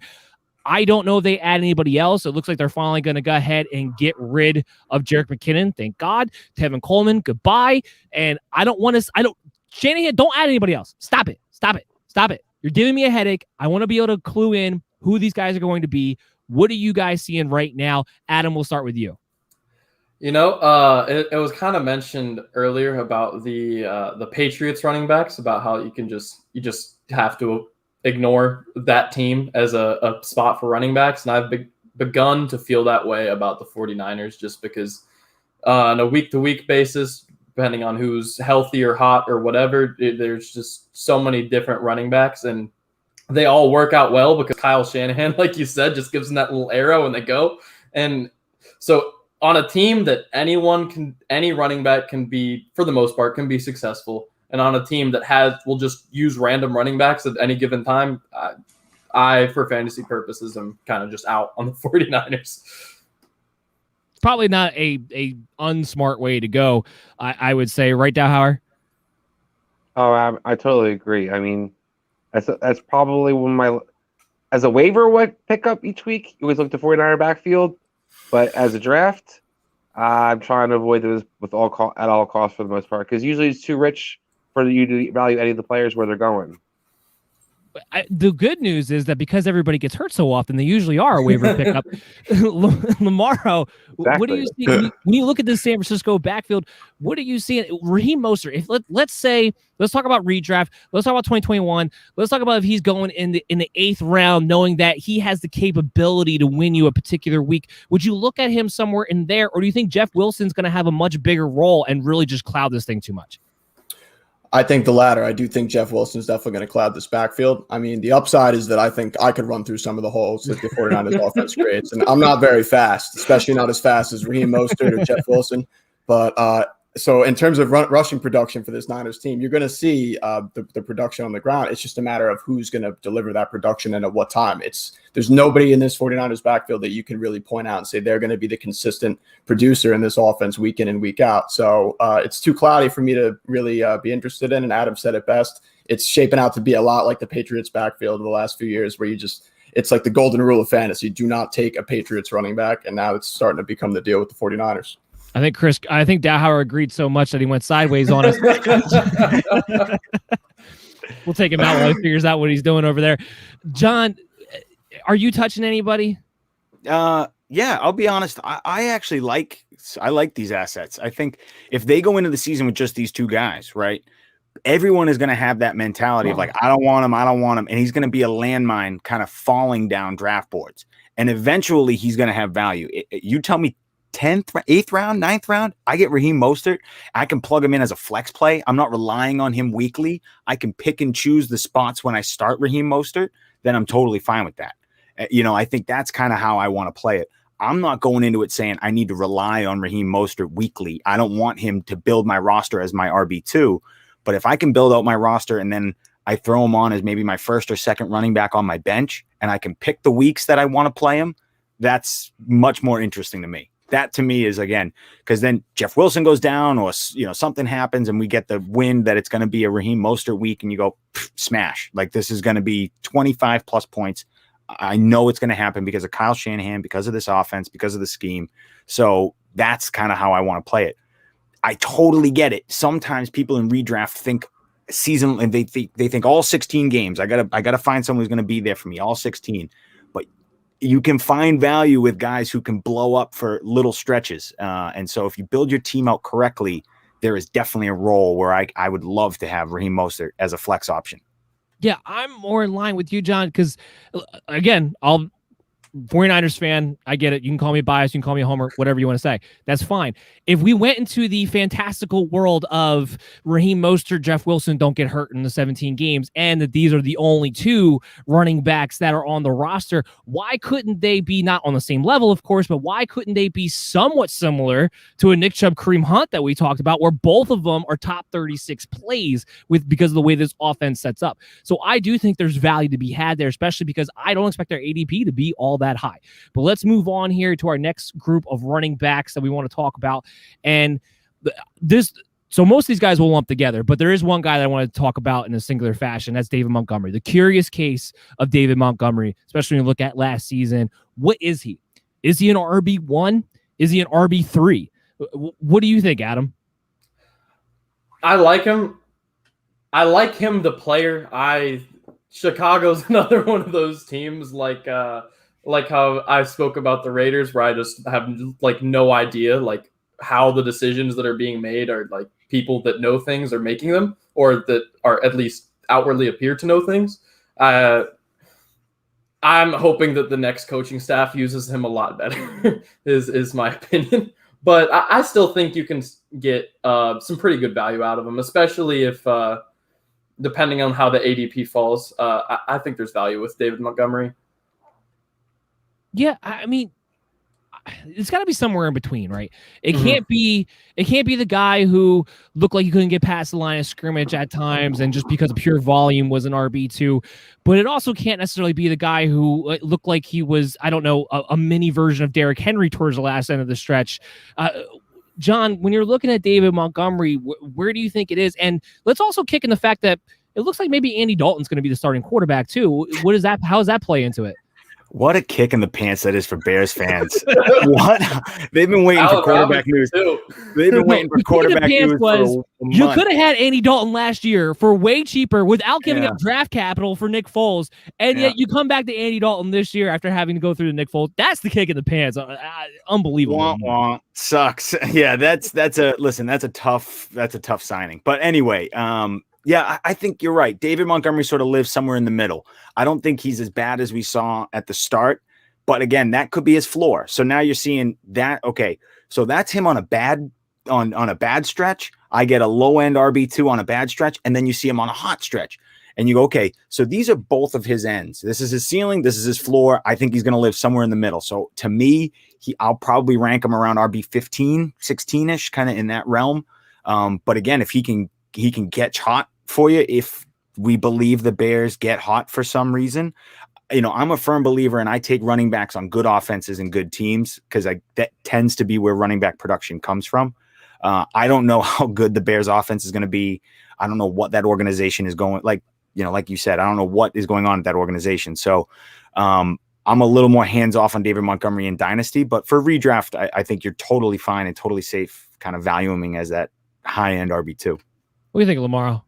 I don't know if they add anybody else. It looks like they're finally going to go ahead and get rid of Jerick McKinnon. Thank God. Tevin Coleman, goodbye. And Shanahan, don't add anybody else. Stop it. You're giving me a headache. I want to be able to clue in who these guys are going to be. What are you guys seeing right now? Adam, we'll start with you. You know, it was kind of mentioned earlier about the Patriots running backs, about how you just have to ignore that team as a spot for running backs. And I've begun to feel that way about the 49ers just because on a week-to-week basis, depending on who's healthy or hot or whatever, there's just so many different running backs, and they all work out well because Kyle Shanahan, like you said, just gives them that little arrow and they go. And so on a team that any running back can be, for the most part, can be successful, and on a team that will just use random running backs at any given time, I, for fantasy purposes, am kind of just out on the 49ers. It's probably not a unsmart way to go, I would say. Right, Dowhower? Oh, I totally agree. I mean, that's probably as a waiver pickup each week, you always look at the 49er backfield. But as a draft, I'm trying to avoid those at all costs for the most part, because usually it's too rich for you to value any of the players where they're going. The good news is that because everybody gets hurt so often, they usually are a waiver pickup. Lomauro, exactly. What do you see when you look at this San Francisco backfield? What are you seeing? Raheem Mostert, let's talk about redraft. Let's talk about 2021. Let's talk about if he's going in the 8th round, knowing that he has the capability to win you a particular week. Would you look at him somewhere in there, or do you think Jeff Wilson's going to have a much bigger role and really just cloud this thing too much? I think the latter. I do think Jeff Wilson is definitely going to cloud this backfield. I mean, the upside is that I think I could run through some of the holes that the 49ers offense creates. And I'm not very fast, especially not as fast as Raheem Mostert or Jeff Wilson. But so in terms of rushing production for this Niners team, you're going to see the production on the ground. It's just a matter of who's going to deliver that production and at what time. There's nobody in this 49ers backfield that you can really point out and say they're going to be the consistent producer in this offense week in and week out. So it's too cloudy for me to really be interested in. And Adam said it best. It's shaping out to be a lot like the Patriots backfield of the last few years, where it's like the golden rule of fantasy. Do not take a Patriots running back. And now it's starting to become the deal with the 49ers. I think Dowhower agreed so much that he went sideways on us. We'll take him out while he figures out what he's doing over there. John, are you touching anybody? Yeah, I'll be honest. I actually like these assets. I think if they go into the season with just these two guys, right? Everyone is going to have that mentality of like, I don't want him, and he's going to be a landmine kind of falling down draft boards. And eventually he's going to have value. You tell me 10th, 8th round, 9th round, I get Raheem Mostert. I can plug him in as a flex play. I'm not relying on him weekly. I can pick and choose the spots when I start Raheem Mostert. Then I'm totally fine with that. I think that's kind of how I want to play it. I'm not going into it saying I need to rely on Raheem Mostert weekly. I don't want him to build my roster as my RB2. But if I can build out my roster and then I throw him on as maybe my first or second running back on my bench, and I can pick the weeks that I want to play him, that's much more interesting to me. That to me is, again, because then Jeff Wilson goes down or something happens and we get the wind that it's going to be a Raheem Mostert week and you go smash. Like this is going to be 25 plus points. I know it's going to happen because of Kyle Shanahan, because of this offense, because of the scheme. So that's kind of how I want to play it. I totally get it. Sometimes people in redraft think season, and they think all 16 games. I gotta find someone who's going to be there for me all 16. But you can find value with guys who can blow up for little stretches. And so if you build your team out correctly, there is definitely a role where I would love to have Raheem Mostert as a flex option. Yeah, I'm more in line with you, John, because, again, 49ers fan, I get it. You can call me biased, you can call me a homer, whatever you want to say. That's fine. If we went into the fantastical world of Raheem Mostert, Jeff Wilson don't get hurt in the 17 games, and that these are the only two running backs that are on the roster, why couldn't they be not on the same level, of course, but why couldn't they be somewhat similar to a Nick Chubb, Kareem Hunt that we talked about, where both of them are top 36 plays because of the way this offense sets up? So I do think there's value to be had there, especially because I don't expect their ADP to be all that high. But let's move on here to our next group of running backs that we want to talk about. And so most of these guys will lump together, but there is one guy that I want to talk about in a singular fashion. That's David Montgomery. The curious case of David Montgomery, especially when you look at last season. What is he? Is he an RB1? Is he an RB3? What do you think, Adam? I like him. I like him, the player. Chicago's another one of those teams like how I spoke about the Raiders, where I just have like no idea like how the decisions that are being made are like people that know things are making them, or that are at least outwardly appear to know things. I'm hoping that the next coaching staff uses him a lot better is my opinion. But I still think you can get some pretty good value out of him, especially if depending on how the ADP falls. I think there's value with David Montgomery. Yeah, I mean, it's got to be somewhere in between, right? It can't be the guy who looked like he couldn't get past the line of scrimmage at times, and just because of pure volume was an RB2. But it also can't necessarily be the guy who looked like he was, I don't know, a mini version of Derrick Henry towards the last end of the stretch. John, when you're looking at David Montgomery, where do you think it is? And let's also kick in the fact that it looks like maybe Andy Dalton's going to be the starting quarterback too. What is that? How does that play into it? What a kick in the pants that is for Bears fans. What? They've been waiting for quarterback news. They've been waiting for quarterback news for a month. You could have had Andy Dalton last year for way cheaper without giving up draft capital for Nick Foles, and yet you come back to Andy Dalton this year after having to go through the Nick Foles. That's the kick in the pants. Unbelievable. Wah, wah. Sucks. Yeah, that's a tough signing. But anyway, yeah, I think you're right. David Montgomery sort of lives somewhere in the middle. I don't think he's as bad as we saw at the start, but again, that could be his floor. So now you're seeing that. Okay, so that's him on a bad stretch. I get a low end RB2 on a bad stretch, and then you see him on a hot stretch, and you go, okay, so these are both of his ends. This is his ceiling. This is his floor. I think he's going to live somewhere in the middle. So to me, I'll probably rank him around RB15, 16ish, kind of in that realm. But again, if he can catch hot for you, if we believe the Bears get hot for some reason, I'm a firm believer, and I take running backs on good offenses and good teams because that tends to be where running back production comes from. I don't know how good the Bears offense is going to be. I don't know what that organization is going like you said. I don't know what is going on at that organization. So I'm a little more hands off on David Montgomery in Dynasty, but for redraft, I think you're totally fine and totally safe, kind of valuing as that high end RB2. What do you think, Lomauro?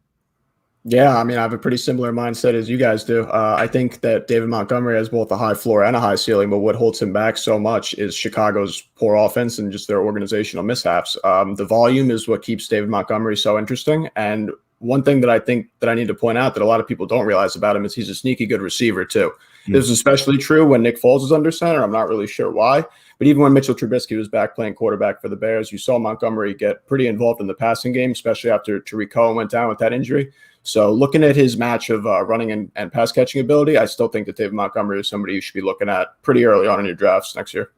Yeah, I mean, I have a pretty similar mindset as you guys do. I think that David Montgomery has both a high floor and a high ceiling, but what holds him back so much is Chicago's poor offense and just their organizational mishaps. The volume is what keeps David Montgomery so interesting. And one thing that I think that I need to point out that a lot of people don't realize about him is he's a sneaky good receiver too. This is especially true when Nick Foles is under center. I'm not really sure why, but even when Mitchell Trubisky was back playing quarterback for the Bears, you saw Montgomery get pretty involved in the passing game, especially after Tariq Cohen went down with that injury. So looking at his match of running and pass catching ability, I still think that David Montgomery is somebody you should be looking at pretty early on in your drafts next year.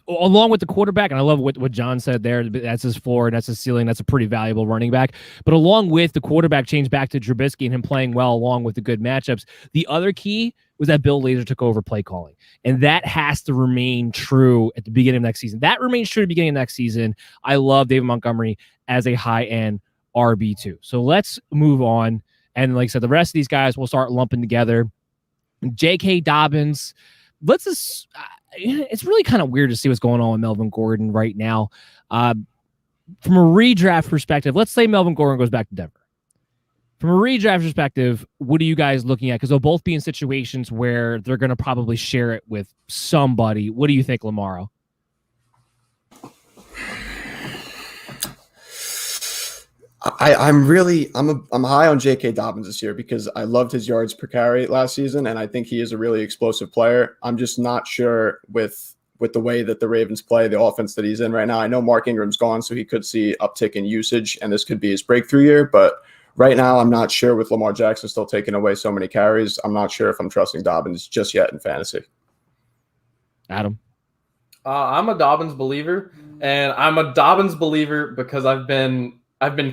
Along with the quarterback, and I love what John said there, that's his floor, and that's his ceiling. That's a pretty valuable running back. But along with the quarterback change back to Trubisky and him playing well along with the good matchups, the other key was that Bill Lazor took over play calling. And that has to remain true at the beginning of next season. That remains true at the beginning of next season. I love David Montgomery as a high-end RB2. So let's move on. And like I said, the rest of these guys we'll start lumping together. J.K. Dobbins, let's just... it's really kind of weird to see what's going on with Melvin Gordon right now. From a redraft perspective, let's say Melvin Gordon goes back to Denver. From a redraft perspective, what are you guys looking at? Because they'll both be in situations where they're going to probably share it with somebody. What do you think, Lomauro? I'm high on J.K. Dobbins this year because I loved his yards per carry last season, and I think he is a really explosive player. I'm just not sure with the way that the Ravens play, the offense that he's in right now. I know Mark Ingram's gone, so he could see uptick in usage, and this could be his breakthrough year. But right now, I'm not sure with Lamar Jackson still taking away so many carries. I'm not sure if I'm trusting Dobbins just yet in fantasy. Adam? I'm a Dobbins believer, and I'm a Dobbins believer because I've been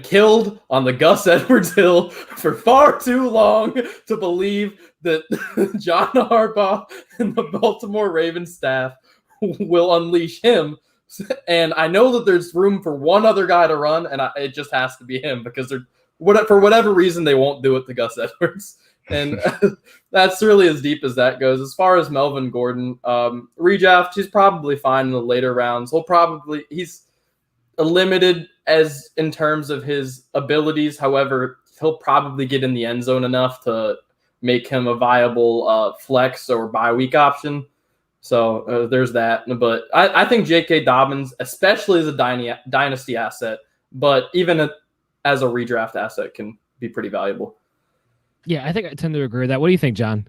killed on the Gus Edwards hill for far too long to believe that John Harbaugh and the Baltimore Ravens staff will unleash him. And I know that there's room for one other guy to run, and it just has to be him because for whatever reason they won't do it to Gus Edwards. And that's really as deep as that goes. As far as Melvin Gordon, redraft, he's probably fine in the later rounds. He's limited as in terms of his abilities. However, he'll probably get in the end zone enough to make him a viable flex or bye week option. So there's that. But I think J.K. Dobbins, especially as a dynasty asset, but even as a redraft asset, can be pretty valuable. Yeah, I think I tend to agree with that. What do you think, John?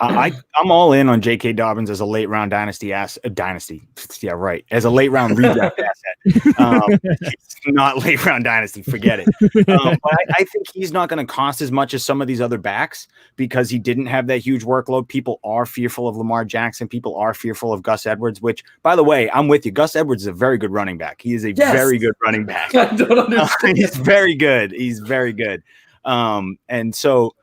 I'm all in on J.K. Dobbins as a late round dynasty. Yeah, right. As a late round redraft asset. It's not late round dynasty. Forget it. But I think he's not going to cost as much as some of these other backs because he didn't have that huge workload. People are fearful of Lamar Jackson. People are fearful of Gus Edwards, which, by the way, I'm with you. Gus Edwards is a very good running back. He is a very good running back. I don't understand. He's very good. He's very good. And so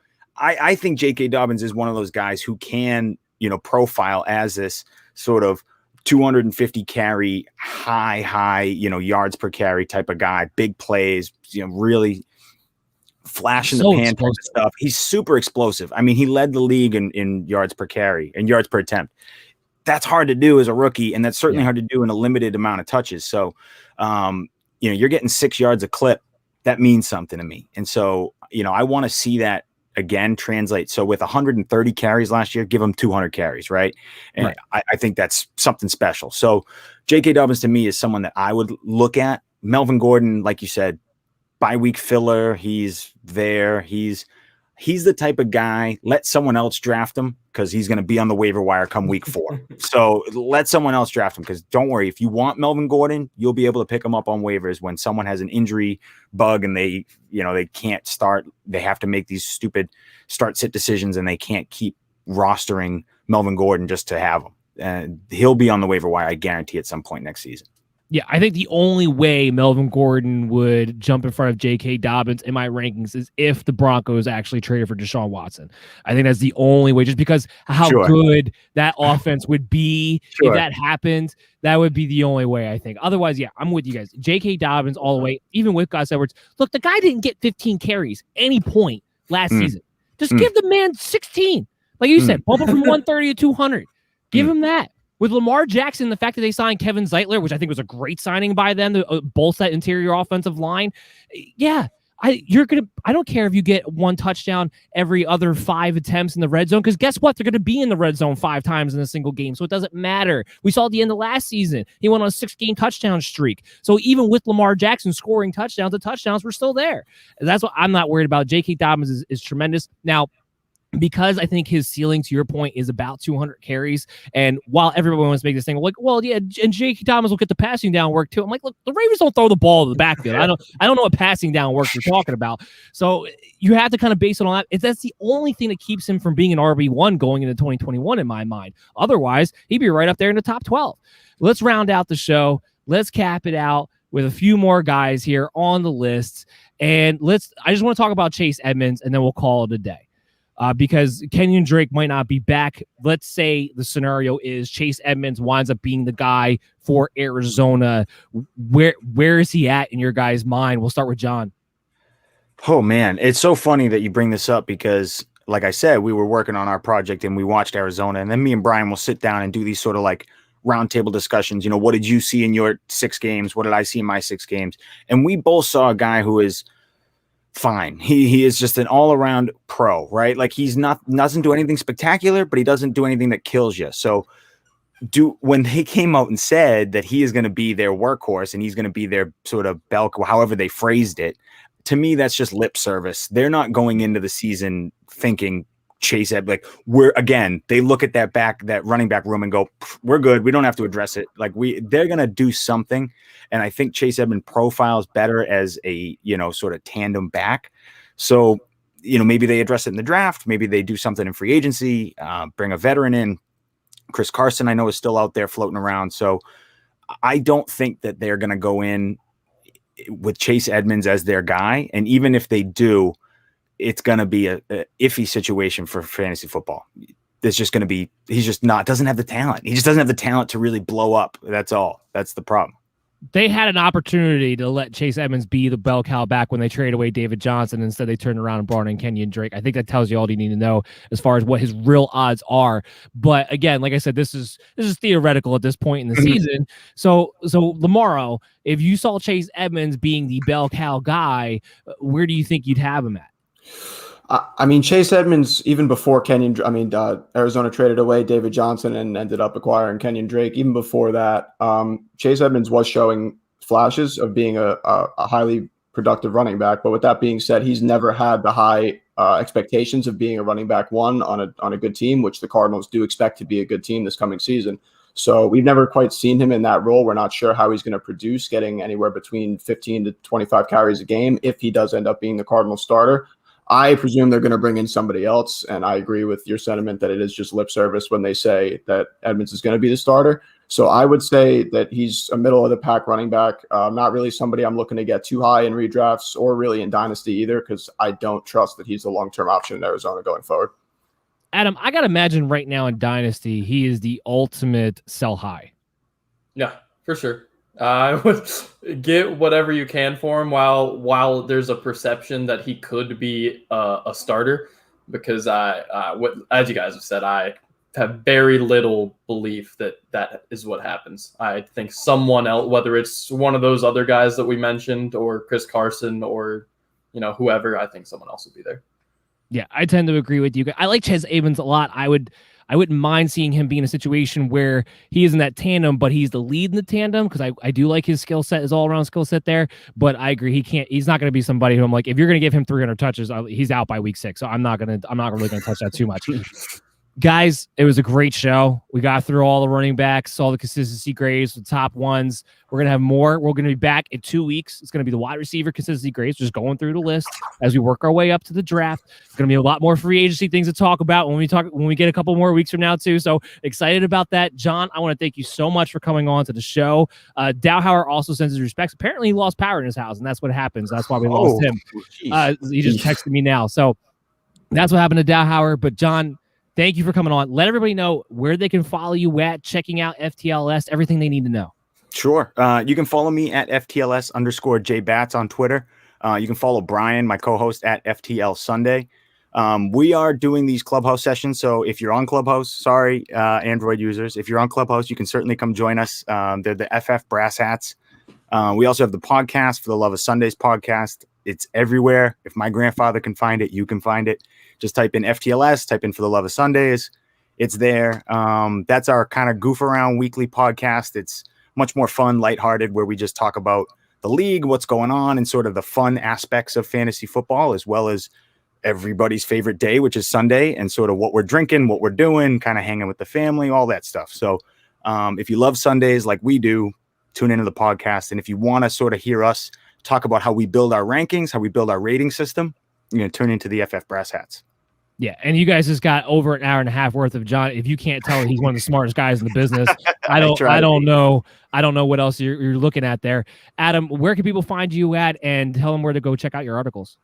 I think J.K. Dobbins is one of those guys who can, profile as this sort of 250 carry, high, yards per carry type of guy, big plays, really flash in the pan type of stuff. He's super explosive. I mean, he led the league in yards per carry and yards per attempt. That's hard to do as a rookie, and that's certainly hard to do in a limited amount of touches. So, you're getting 6 yards a clip. That means something to me. And so, I want to see that again translate. So with 130 carries last year, give him 200 carries, right? And right. I think that's something special. So J.K. Dobbins to me is someone that I would look at. Melvin Gordon, like you said, bye-week filler. He's there. He's the type of guy, let someone else draft him because he's going to be on the waiver wire come week 4. So let someone else draft him because don't worry. If you want Melvin Gordon, you'll be able to pick him up on waivers when someone has an injury bug and they can't start. They have to make these stupid start-sit decisions and they can't keep rostering Melvin Gordon just to have him. And he'll be on the waiver wire, I guarantee, at some point next season. Yeah, I think the only way Melvin Gordon would jump in front of J.K. Dobbins in my rankings is if the Broncos actually traded for Deshaun Watson. I think that's the only way, just because how good that offense would be if that happened. That would be the only way, I think. Otherwise, yeah, I'm with you guys. J.K. Dobbins all the way, even with Gus Edwards. Look, the guy didn't get 15 carries any point last season. Just give the man 16. Like you said, bump him from 130 to 200. Give him that. With Lamar Jackson, the fact that they signed Kevin Zeitler, which I think was a great signing by them to bolster that interior offensive line. Yeah, I don't care if you get one touchdown every other 5 attempts in the red zone, because guess what? They're going to be in the red zone 5 times in a single game, so it doesn't matter. We saw at the end of last season, he went on a 6-game touchdown streak. So even with Lamar Jackson scoring touchdowns, the touchdowns were still there. And that's what I'm not worried about. J.K. Dobbins is tremendous. Now, because I think his ceiling, to your point, is about 200 carries. And while everyone wants to make this thing like, well, yeah, and J.K. Dobbins will get the passing down work too. I'm like, look, the Ravens don't throw the ball to the backfield. I don't know what passing down work you're talking about. So you have to kind of base it on that. That's the only thing that keeps him from being an RB1 going into 2021 in my mind. Otherwise, he'd be right up there in the top 12. Let's round out the show. Let's cap it out with a few more guys here on the list. And I just want to talk about Chase Edmonds, and then we'll call it a day. Because Kenyon Drake might not be back. Let's say the scenario is Chase Edmonds winds up being the guy for Arizona. Where is he at in your guys' mind? We'll start with John. Oh, man. It's so funny that you bring this up because, like I said, we were working on our project and we watched Arizona. And then me and Brian will sit down and do these sort of like roundtable discussions. You know, what did you see in your 6 games? What did I see in my 6 games? And we both saw a guy who is fine. He is just an all-around pro, right? Like doesn't do anything spectacular, but he doesn't do anything that kills you. So when they came out and said that he is going to be their workhorse and he's going to be their sort of bell, however they phrased it, to me, that's just lip service. They're not going into the season thinking Chase Ed, like they look at that running back room and go, we're good. We don't have to address it. Like they're going to do something. And I think Chase Edmonds profiles better as a, sort of tandem back. So, maybe they address it in the draft. Maybe they do something in free agency, bring a veteran in. Chris Carson, I know, is still out there floating around. So I don't think that they're going to go in with Chase Edmonds as their guy. And even if they do, it's going to be a iffy situation for fantasy football. There's just going to be, doesn't have the talent. He just doesn't have the talent to really blow up. That's all. That's the problem. They had an opportunity to let Chase Edmonds be the bell cow back when they traded away David Johnson. Instead, they turned around and brought in Kenyon Drake. I think that tells you all you need to know as far as what his real odds are. But again, like I said, this is theoretical at this point in the season. So Lomauro, if you saw Chase Edmonds being the bell cow guy, where do you think you'd have him at? I mean, Chase Edmonds, even before Arizona traded away David Johnson and ended up acquiring Kenyon Drake. Even before that, Chase Edmonds was showing flashes of being a highly productive running back. But with that being said, he's never had the high expectations of being a running back one on a good team, which the Cardinals do expect to be a good team this coming season. So we've never quite seen him in that role. We're not sure how he's going to produce, getting anywhere between 15 to 25 carries a game if he does end up being the Cardinals starter. I presume they're going to bring in somebody else, and I agree with your sentiment that it is just lip service when they say that Edmonds is going to be the starter. So I would say that he's a middle-of-the-pack running back, not really somebody I'm looking to get too high in redrafts or really in Dynasty either, because I don't trust that he's the long-term option in Arizona going forward. Adam, I got to imagine right now in Dynasty, he is the ultimate sell high. Yeah, for sure. I would get whatever you can for him while there's a perception that he could be a starter, because as you guys have said, I have very little belief that is what happens. I think someone else, whether it's one of those other guys that we mentioned or Chris Carson or whoever, I think someone else will be there. Yeah, I tend to agree with you. I like Chase Edmonds a lot. I wouldn't mind seeing him be in a situation where he is in that tandem, but he's the lead in the tandem, because I do like his skill set, his all-around skill set there. But I agree, he's not going to be somebody who I'm like, if you're going to give him 300 touches, he's out by week 6. So I'm not really going to touch that too much. Guys, it was a great show. We got through all the running backs, all the consistency grades, the top ones. We're going to have more. We're going to be back in 2 weeks. It's going to be the wide receiver consistency grades, just going through the list as we work our way up to the draft. It's going to be a lot more free agency things to talk about when we get a couple more weeks from now too. So excited about that. John, I want to thank you so much for coming on to the show. Dowhower also sends his respects. Apparently he lost power in his house, and that's what happens. That's why we lost him. He just texted me now. So that's what happened to Dowhower. But John, thank you for coming on. Let everybody know where they can follow you at, checking out FTLS, everything they need to know. Sure. You can follow me at FTLS_JBats on Twitter. You can follow Brian, my co-host, at FTL Sunday. We are doing these Clubhouse sessions. So if you're on Clubhouse, Android users, if you're on Clubhouse, you can certainly come join us. They're the FF Brass Hats. We also have the podcast, For the Love of Sundays podcast. It's everywhere. If my grandfather can find it, you can find it. Just type in FTLS, type in For the Love of Sundays. It's there. That's our kind of goof around weekly podcast. It's much more fun, lighthearted, where we just talk about the league, what's going on, and sort of the fun aspects of fantasy football, as well as everybody's favorite day, which is Sunday, and sort of what we're drinking, what we're doing, kind of hanging with the family, all that stuff. So if you love Sundays like we do, tune into the podcast. And if you want to sort of hear us talk about how we build our rankings, how we build our rating system, you're going to tune into the FF Brass Hats. Yeah, and you guys just got over an hour and a half worth of John. If you can't tell, he's one of the smartest guys in the business. I don't know what else you're looking at there. Adam, where can people find you at, and tell them where to go check out your articles?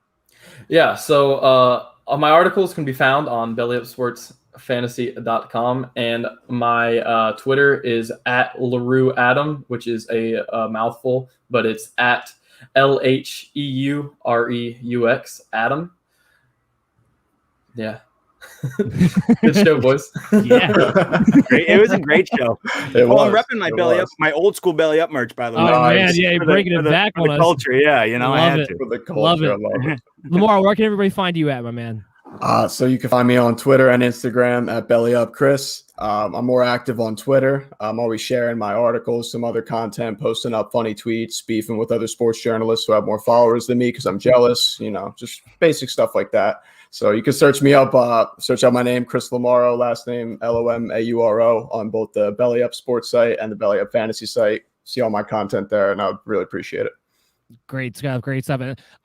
Yeah, so my articles can be found on bellyupsportsfantasy.com, and my Twitter is at LaRue Adam, which is a mouthful, but it's at LHEUREUX Adam. Yeah. Good show, boys. Yeah. Great. It was a great show. I'm repping my belly up, my old school belly up merch, by the way. Oh, man. Yeah, you're breaking it back on us. Culture. Yeah, I had to. For the culture, Love it. I love it. Lomauro, where can everybody find you at, my man? So you can find me on Twitter and Instagram at BellyUpChris. I'm more active on Twitter. I'm always sharing my articles, some other content, posting up funny tweets, beefing with other sports journalists who have more followers than me because I'm jealous, just basic stuff like that. So you can search me up, search out my name, Chris Lomauro, last name Lomauro, on both the Belly Up Sports site and the Belly Up Fantasy site. See all my content there, and I would really appreciate it. Great stuff.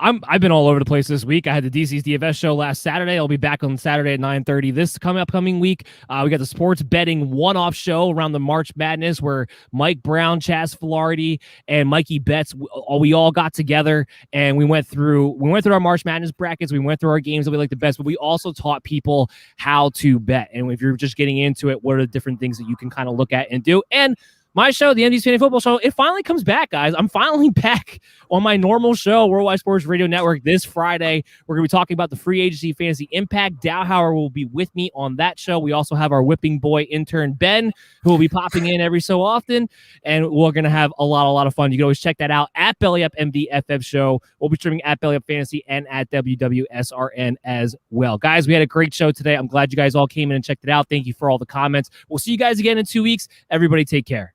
I've been all over the place this week. I had the DC's DFS show last Saturday. I'll be back on Saturday at 9:30 this upcoming week. We got the sports betting one-off show around the March Madness where Mike Brown, Chaz Filardi, and Mikey Betts, we all got together and we went through our March Madness brackets. We went through our games that we like the best, but we also taught people how to bet. And if you're just getting into it, what are the different things that you can kind of look at and do? And my show, the MD's Fantasy Football Show, it finally comes back, guys. I'm finally back on my normal show, Worldwide Sports Radio Network, this Friday. We're going to be talking about the free agency fantasy impact. Dowhower will be with me on that show. We also have our whipping boy intern, Ben, who will be popping in every so often, and we're going to have a lot of fun. You can always check that out at Belly Up MDFF Show. We'll be streaming at Belly Up Fantasy and at WWSRN as well. Guys, we had a great show today. I'm glad you guys all came in and checked it out. Thank you for all the comments. We'll see you guys again in 2 weeks. Everybody take care.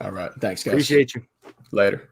All right. Thanks, guys. Appreciate you. Later.